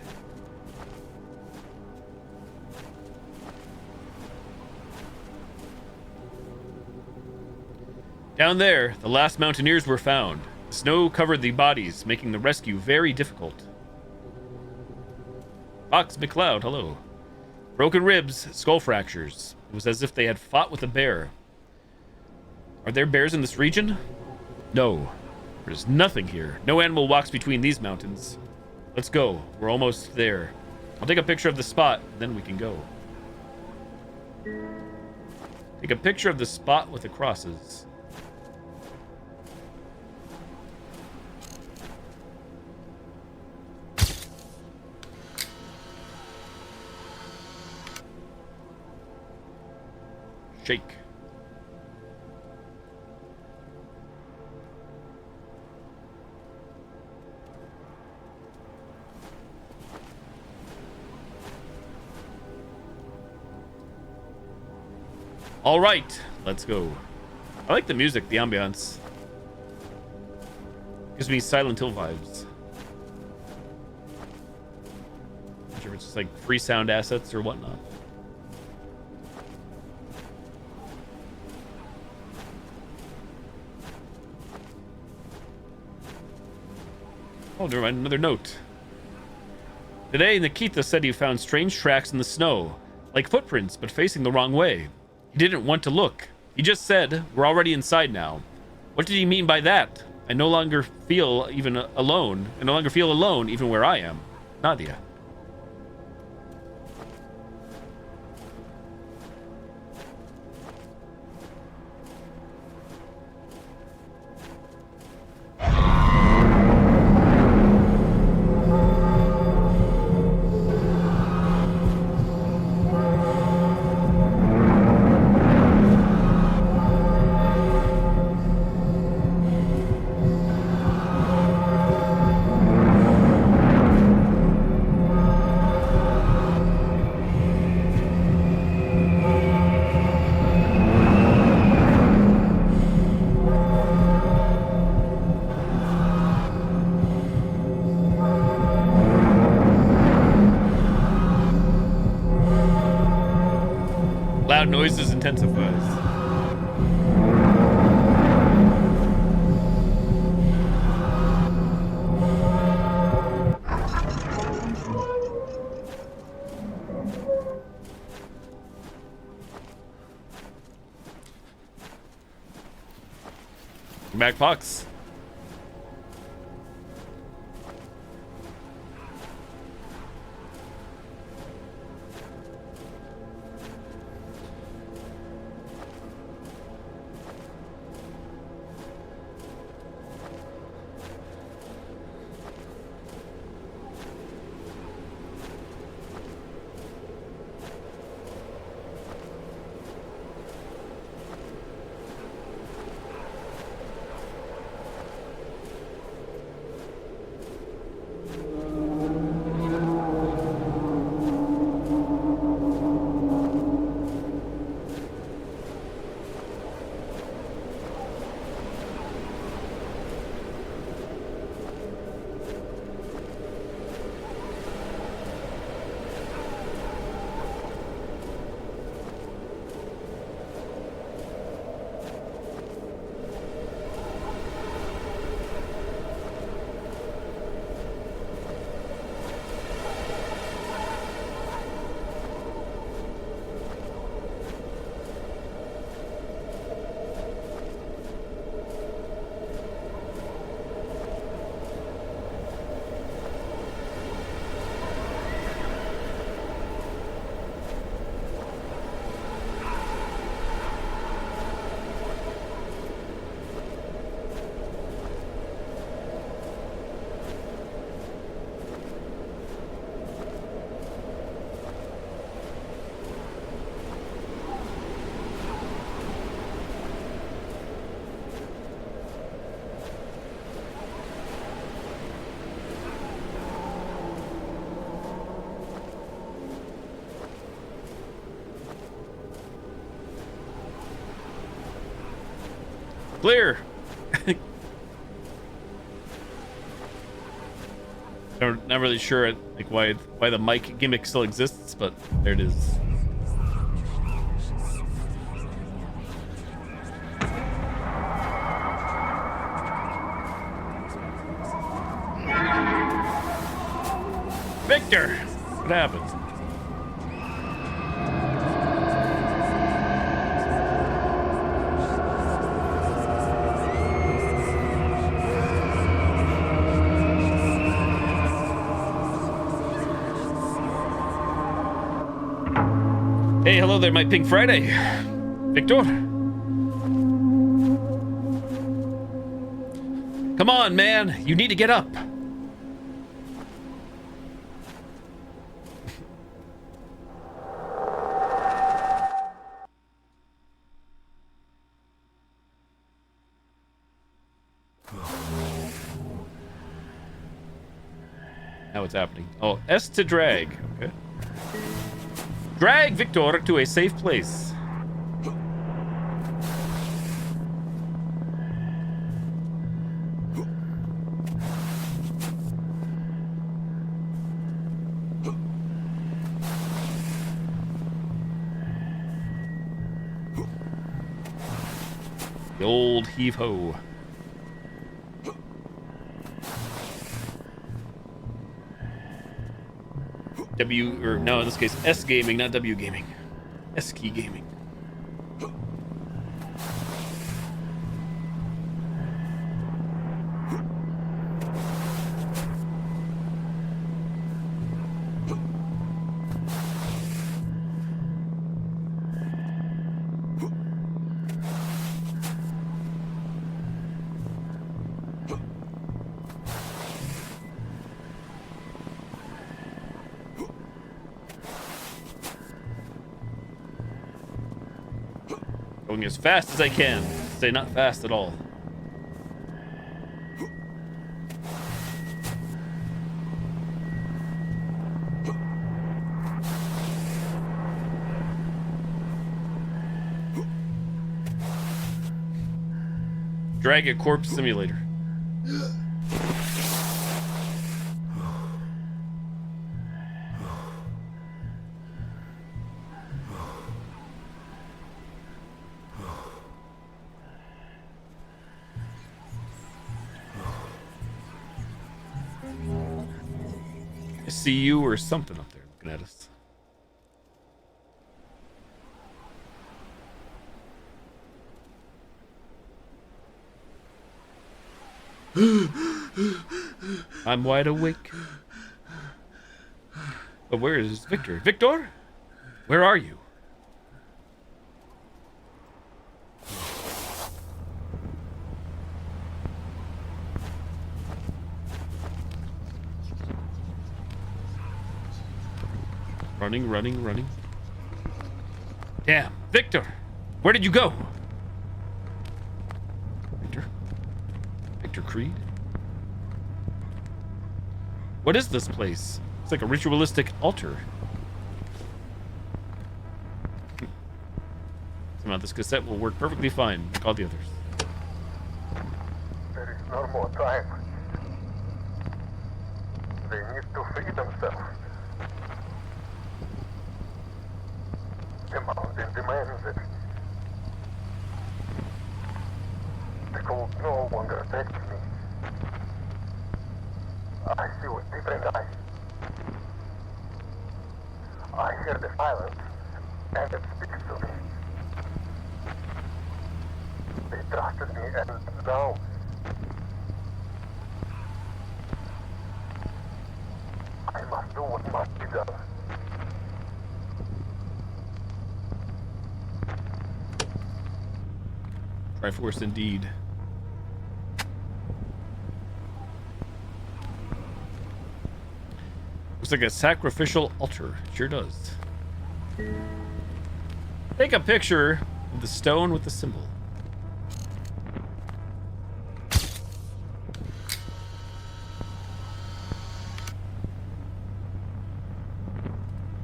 Down there, the last Mountaineers were found. The snow covered the bodies, making the rescue very difficult. Fox McCloud, hello. Broken ribs, skull fractures. It was as if they had fought with a bear. Are there bears in this region? No. There's nothing here. No animal walks between these mountains. Let's go. We're almost there. I'll take a picture of the spot, then we can go. Take a picture of the spot with the crosses. Shake. All right, let's go. I like the music, the ambiance. Gives me Silent Hill vibes. Not sure if it's just like free sound assets or whatnot. Oh, never mind. Another note. Today, Nikita said he found strange tracks in the snow, like footprints, but facing the wrong way. He didn't want to look. He just said, "We're already inside now." What did he mean by that? I no longer feel even alone. I no longer feel alone, even where I am. Nadia. Loud noises intensifies. Back Fox. Clear. I'm not really sure like why the mic gimmick still exists, but there it is. Victor, what happened? Hey, hello there, my Pink Friday. Victor? Come on, man. You need to get up. Now what's happening? Oh, S to drag. Okay. Drag Victor to a safe place. The old heave-ho. No, in this case, S Gaming, not W Gaming. S Key Gaming. Going as fast as I can. Say not fast at all. Drag a corpse simulator. I see you or something up there looking at us. I'm wide awake. But where is Victor? Victor? Where are you? Running, running, running. Damn, Victor! Where did you go? Victor? Victor Creed? What is this place? It's like a ritualistic altar. Somehow this cassette will work perfectly fine, like all the others. There is no more time. They need to free themselves. The mountain demands it. The cold no longer affects me. I see with different eyes. I hear the silence, and it speaks to me. They trusted me, and now I must do what must be done. Triforce indeed. Looks like a sacrificial altar. Sure does. Take a picture of the stone with the symbol.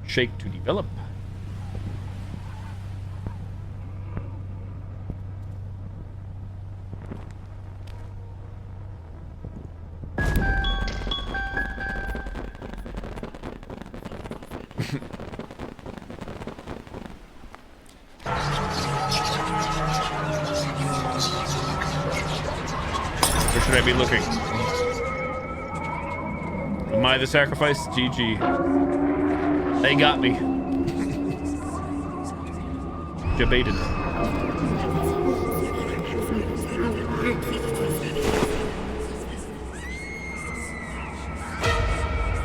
Shake to develop. Where should I be looking? Am I the sacrifice? GG. They got me. Debated.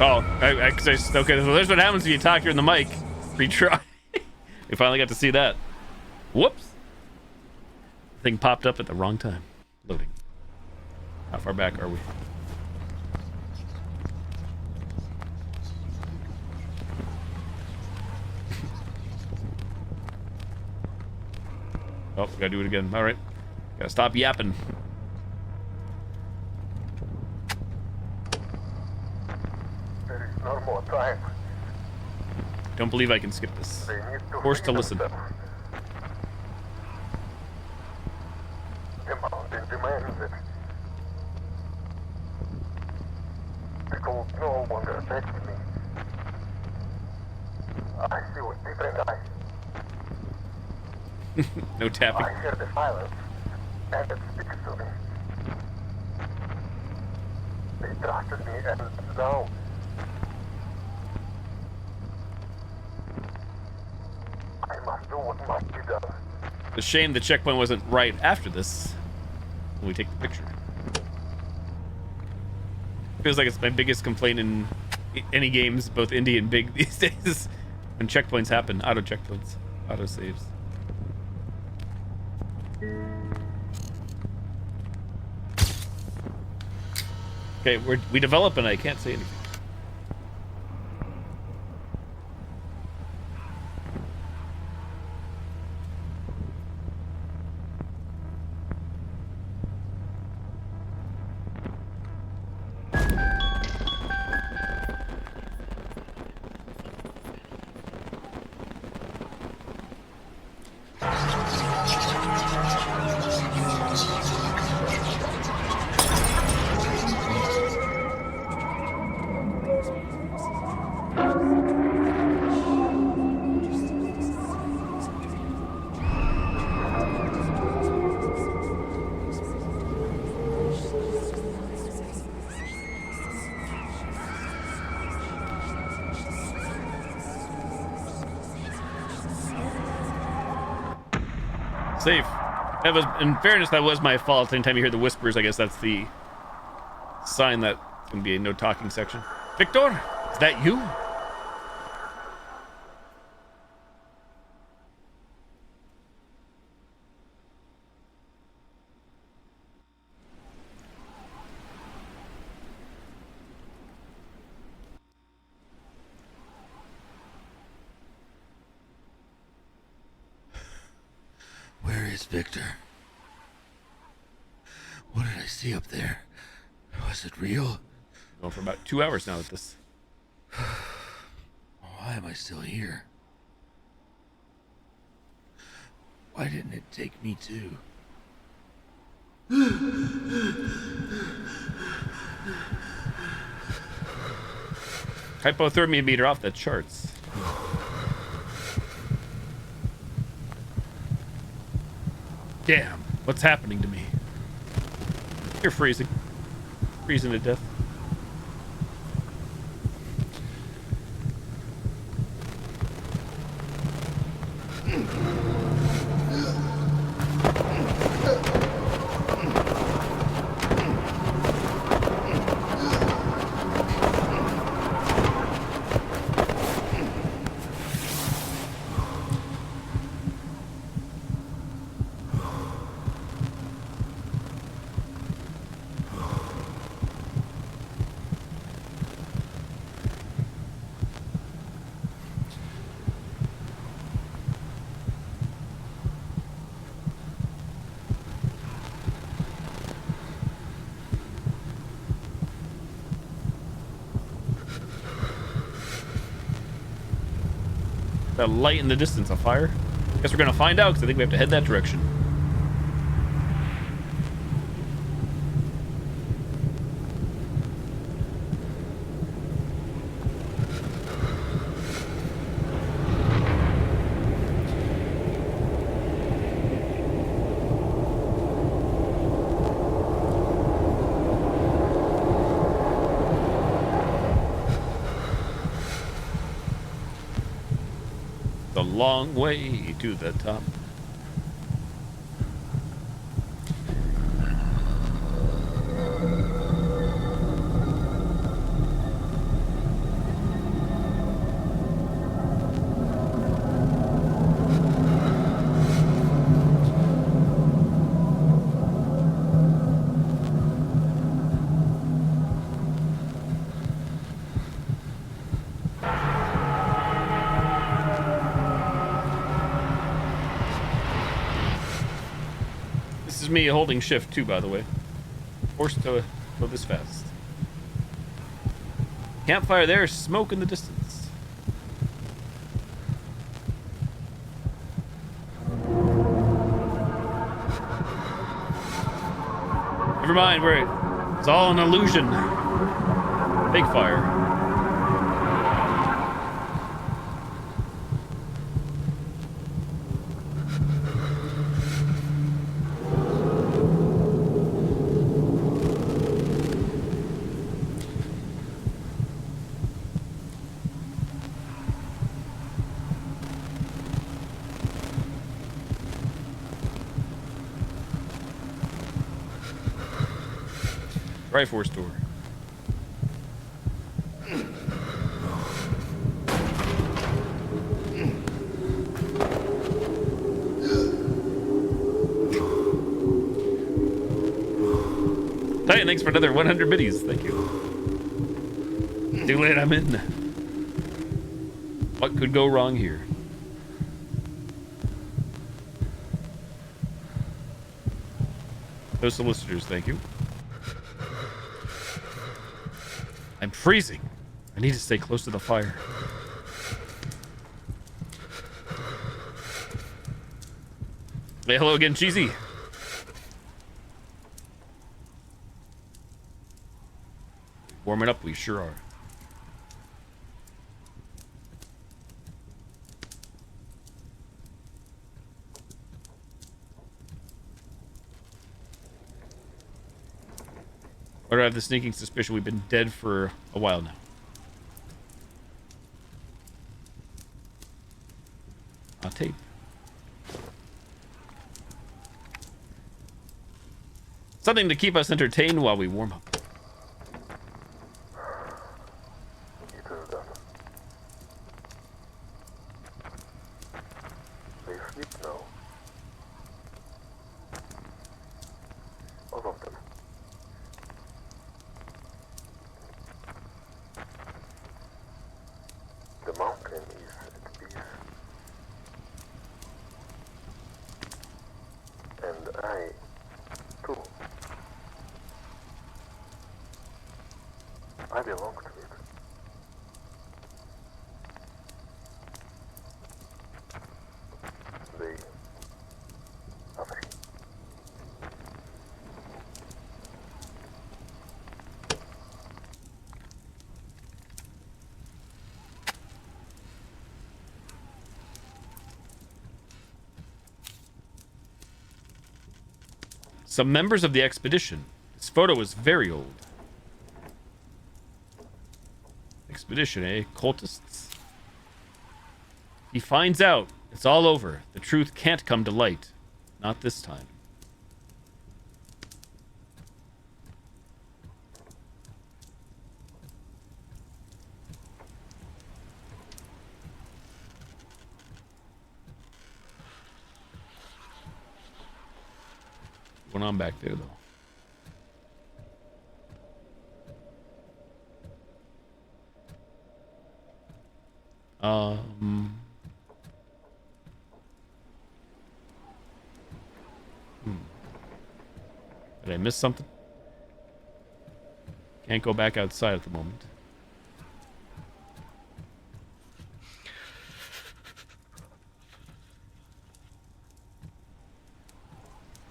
Oh, okay, so there's what happens when you talk during the mic. Retry. We finally got to see that. Whoops. Thing popped up at the wrong time. Loading. How far back are we? Oh, we gotta do it again. All right. Gotta stop yapping. There is no more time. Don't believe I can skip this. They need to Forced to free listen. themselves. The mountain demands it. The cold no longer affects me. I see with different eyes. No tapping. I hear the silence, and it speaks to me. They trusted me, and now I must do what must be done. It's a shame the checkpoint wasn't right after this. When we take the picture. Feels like it's my biggest complaint in any games, both indie and big these days. When checkpoints happen, auto checkpoints, auto saves. Okay, we develop and I can't say anything. Safe. That was, in fairness, that was my fault. Anytime you hear the whispers, I guess that's the sign that it's gonna be a no talking section. Victor, is that you? Where is Victor? What did I see up there? Was it real? Going for about 2 hours now with this. Why am I still here? Why didn't it take me too? Hypothermia meter off the charts. Damn, what's happening to me? You're freezing. Freezing to death. That light in the distance, a fire? Guess we're gonna find out, because I think we have to head that direction. The long way to the top. This is me holding shift too, by the way. Forced to go this fast. Campfire there, smoke in the distance. Never mind, it's all an illusion. Big fire. Triforce door. Titan, thanks for another 100 biddies. Thank you. Too late, I'm in. What could go wrong here? Those solicitors, thank you. I'm freezing. I need to stay close to the fire. Hey, hello again, Cheesy. Warming up, we sure are. Or I have the sneaking suspicion we've been dead for a while now. Tape. Something to keep us entertained while we warm up. It is done. They sleep now. All of them. The mountain is at peace. And I, too. I belong to it. They are free. Some members of the expedition. This photo is very old. Expedition, eh? Cultists. He finds out. It's all over. The truth can't come to light. Not this time. What's going on back there, though? Did I miss something? Can't go back outside at the moment.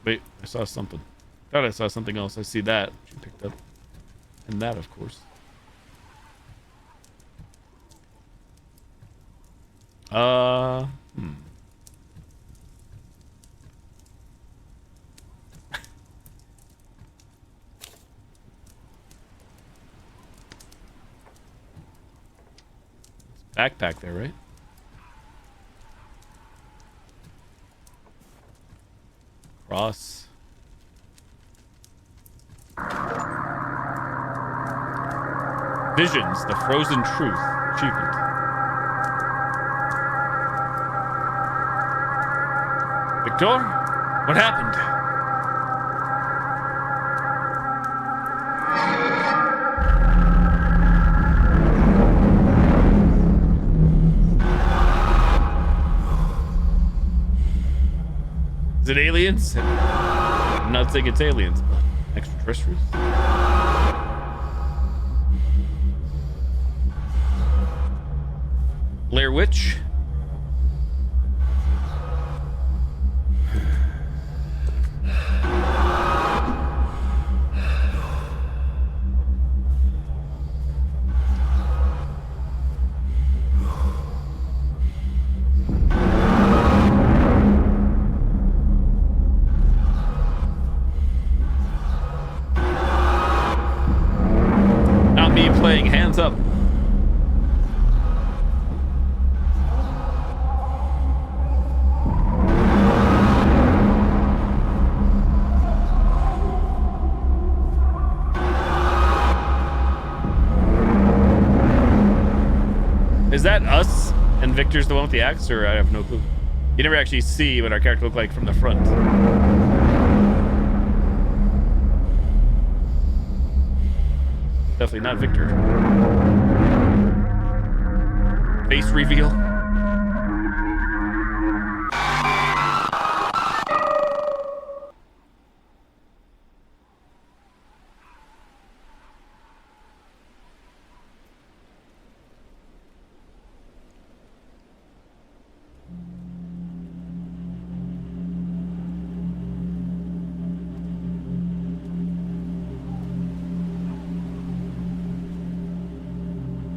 Wait, I saw something. Thought I saw something else. I see that. Which you picked up. And that, of course. Backpack there, right? Cross. Visions, the frozen truth. Achievement. Victor? What happened? Is it aliens? I'm not saying it's aliens, but extraterrestrials. Blair Witch. Is that us and Victor's the one with the axe, or I have no clue? You never actually see what our character looked like from the front. Definitely not Victor. Face reveal.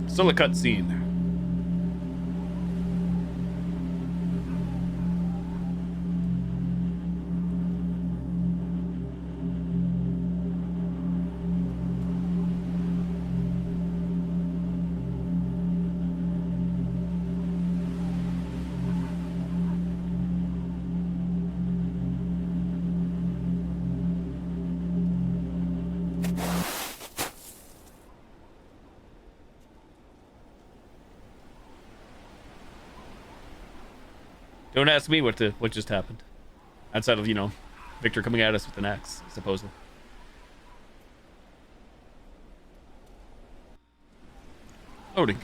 Still a cutscene. Don't ask me what just happened. Outside of, Victor coming at us with an axe, supposedly. Loading.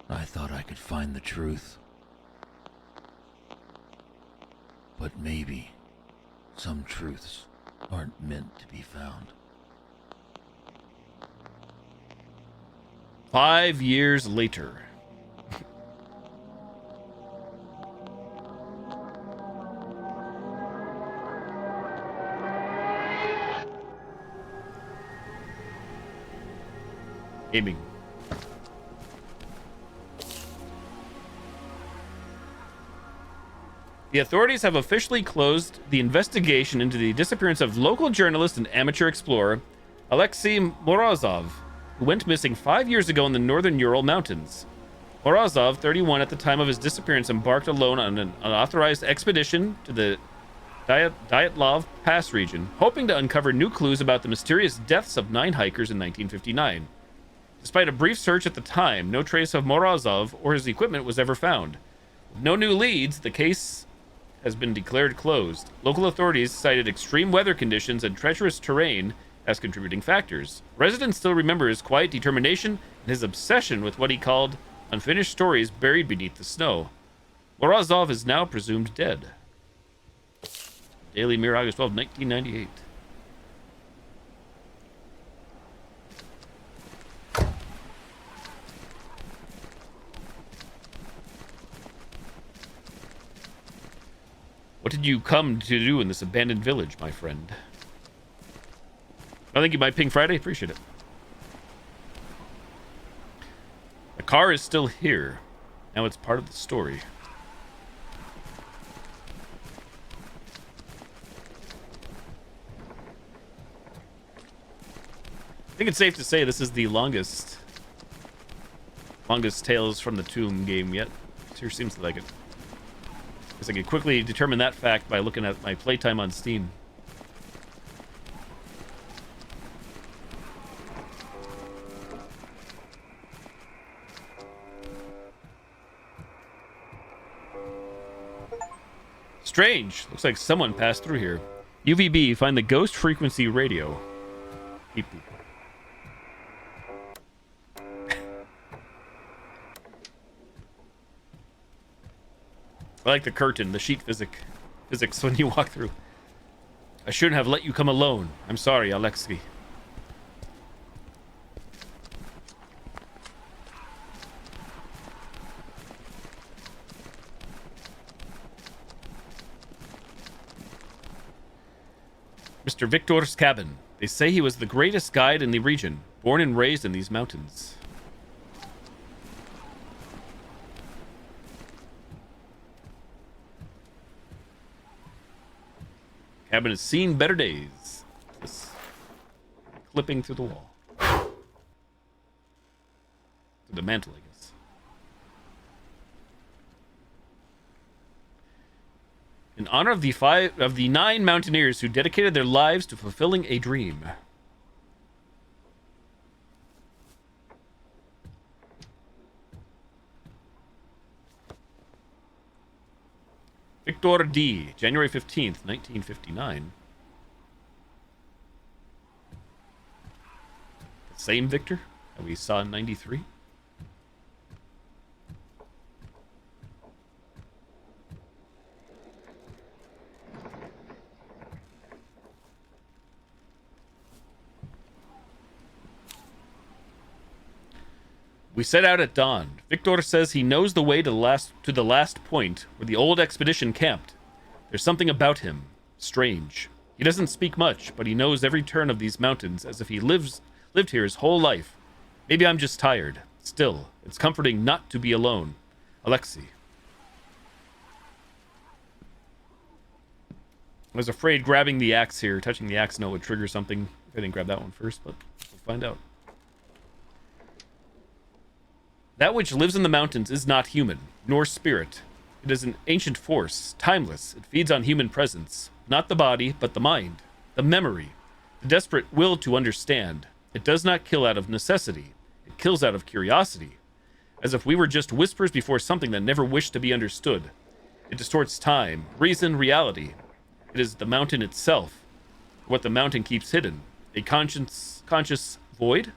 I thought I could find the truth. But maybe some truths aren't meant to be found. 5 years later. Gaming. The authorities have officially closed the investigation into the disappearance of local journalist and amateur explorer Alexei Morozov, who went missing 5 years ago in the northern Ural Mountains. Morozov, 31 at the time of his disappearance, embarked alone on an unauthorized expedition to the Dyatlov Pass region, hoping to uncover new clues about the mysterious deaths of 9 hikers in 1959. Despite a brief search at the time, no trace of Morozov or his equipment was ever found. With no new leads, the case has been declared closed. Local authorities cited extreme weather conditions and treacherous terrain as contributing factors. Residents still remember his quiet determination and his obsession with what he called unfinished stories buried beneath the snow. Morozov is now presumed dead. Daily Mirror, August 12, 1998. What did you come to do in this abandoned village, my friend? I think you might ping Friday. Appreciate it. The car is still here. Now it's part of the story. I think it's safe to say this is the longest Tales from the Tomb game yet. Sure seems like it. Because I can quickly determine that fact by looking at my playtime on Steam. Strange. Looks like someone passed through here. UVB, find the ghost frequency radio. Beep, beep. I like the curtain, the sheet physics when you walk through. I shouldn't have let you come alone. I'm sorry, Alexei. Mr. Victor's cabin. They say he was the greatest guide in the region, born and raised in these mountains. Cabin has seen better days. This clipping through the wall. Through the mantle, I guess. An in honor of the 9 mountaineers who dedicated their lives to fulfilling a dream. Victor D, January 15th, 1959. The same Victor that we saw in 93. We set out at dawn. Victor says he knows the way to the last point where the old expedition camped. There's something about him. Strange. He doesn't speak much, but he knows every turn of these mountains as if he lived here his whole life. Maybe I'm just tired. Still, it's comforting not to be alone. Alexei. I was afraid grabbing the axe here, touching the axe note would trigger something. I didn't grab that one first, but we'll find out. That which lives in the mountains is not human, nor spirit. It is an ancient force, timeless. It feeds on human presence. Not the body, but the mind, the memory, the desperate will to understand. It does not kill out of necessity. It kills out of curiosity. As if we were just whispers before something that never wished to be understood. It distorts time, reason, reality. It is the mountain itself, what the mountain keeps hidden. A conscious void?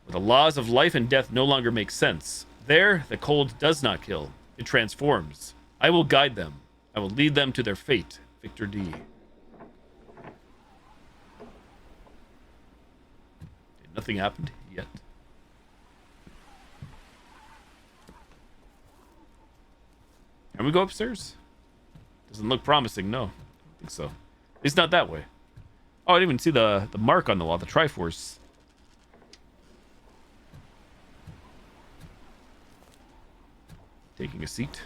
Where the laws of life and death no longer make sense. There, the cold does not kill. It transforms. I will guide them. I will lead them to their fate. Victor D. Nothing happened yet. Can we go upstairs? Doesn't look promising, no. I don't think so. At least not that way. Oh, I didn't even see the mark on the wall, the Triforce. Taking a seat.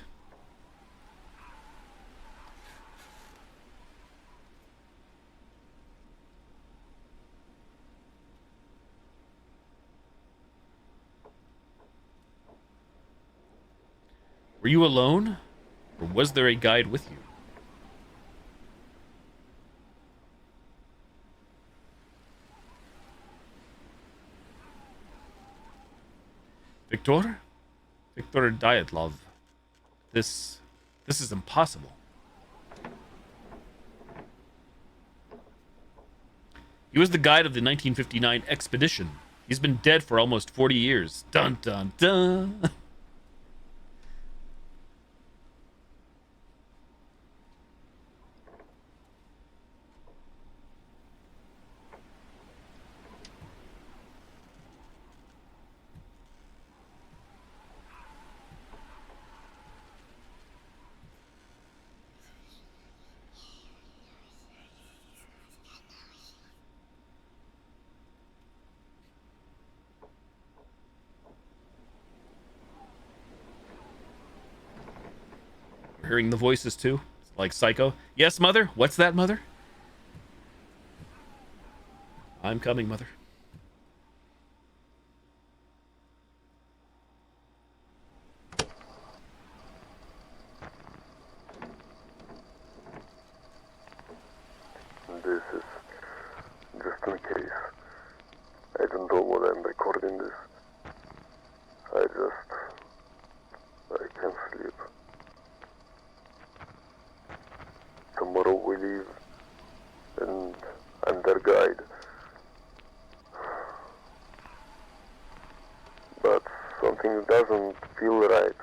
Were you alone? Or was there a guide with you? Victor? Victor Dyatlov. This is impossible. He was the guide of the 1959 expedition. He's been dead for almost 40 years. Dun dun dun. Hearing the voices too, like Psycho. Yes, mother. What's that, mother? I'm coming, mother. This is just in case. I don't know what I'm recording this. I can't sleep. Tomorrow we leave, and I'm their guide. But something doesn't feel right.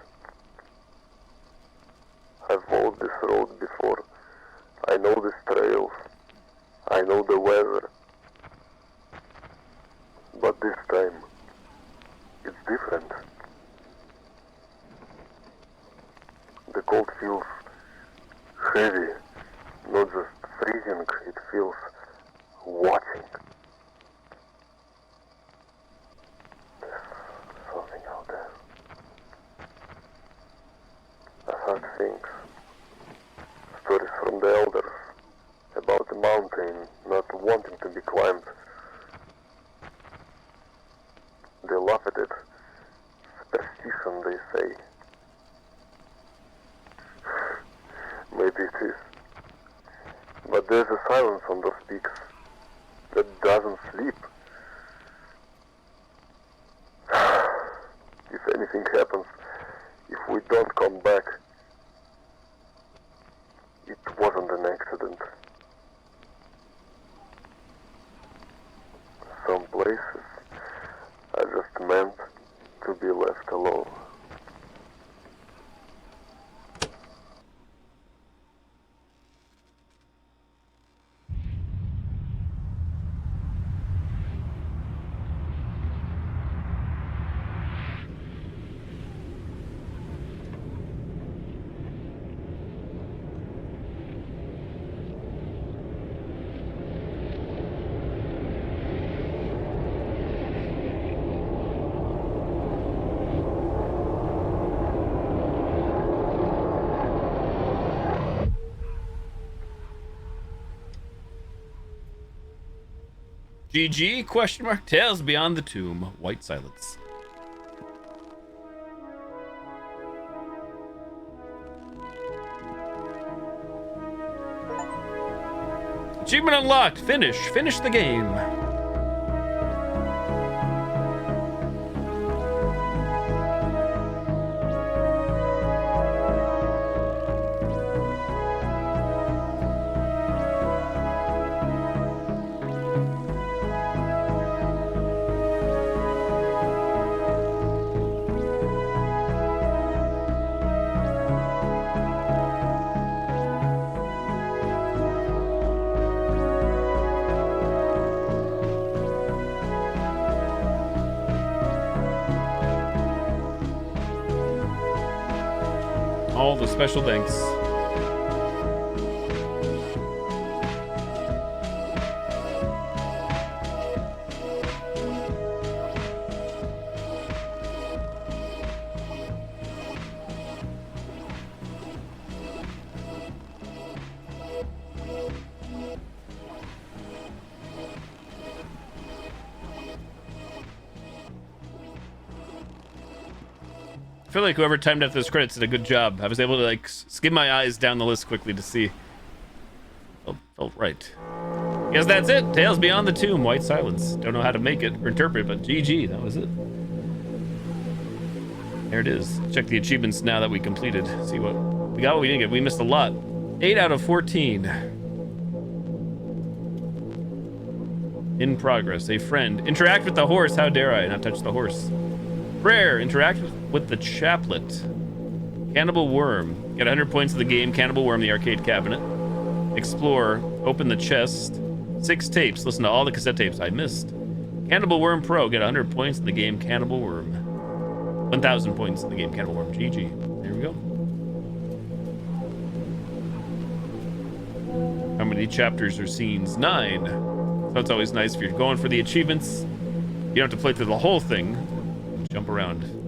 I've walked this road before. I know these trails. I know the weather. But this time, it's different. The cold feels heavy. Not just freezing, it feels watching. There's something out there. I heard things, stories from the elders about the mountain not wanting to be climbed. They laugh at it. Superstition, they say. Maybe it is. But there's a silence on those peaks that doesn't sleep. If anything happens, if we don't come back, it wasn't an accident. Some places are just meant to be left alone. GG, question mark, Tales Beyond the Tomb, white silence. Achievement unlocked, finish the game. All the special thanks. I feel like whoever timed out those credits did a good job. I was able to like skim my eyes down the list quickly to see. Felt right. Guess that's it. Tales Beyond the Tomb, white silence. Don't know how to make it or interpret, but GG, that was it. There it is. Check the achievements now that we completed. See what we got, what we didn't get. We missed a lot. 8 out of 14. In progress. A friend. Interact with the horse. How dare I not touch the horse? Prayer. Interact with the chaplet. Cannibal Worm. Get 100 points of the game. Cannibal Worm, the arcade cabinet. Explore. Open the chest. 6 tapes. Listen to all the cassette tapes I missed. Cannibal Worm Pro. Get 100 points in the game. Cannibal Worm. 1,000 points in the game. Cannibal Worm. GG. There we go. How many chapters or scenes? 9. So it's always nice if you're going for the achievements. You don't have to play through the whole thing. Jump around.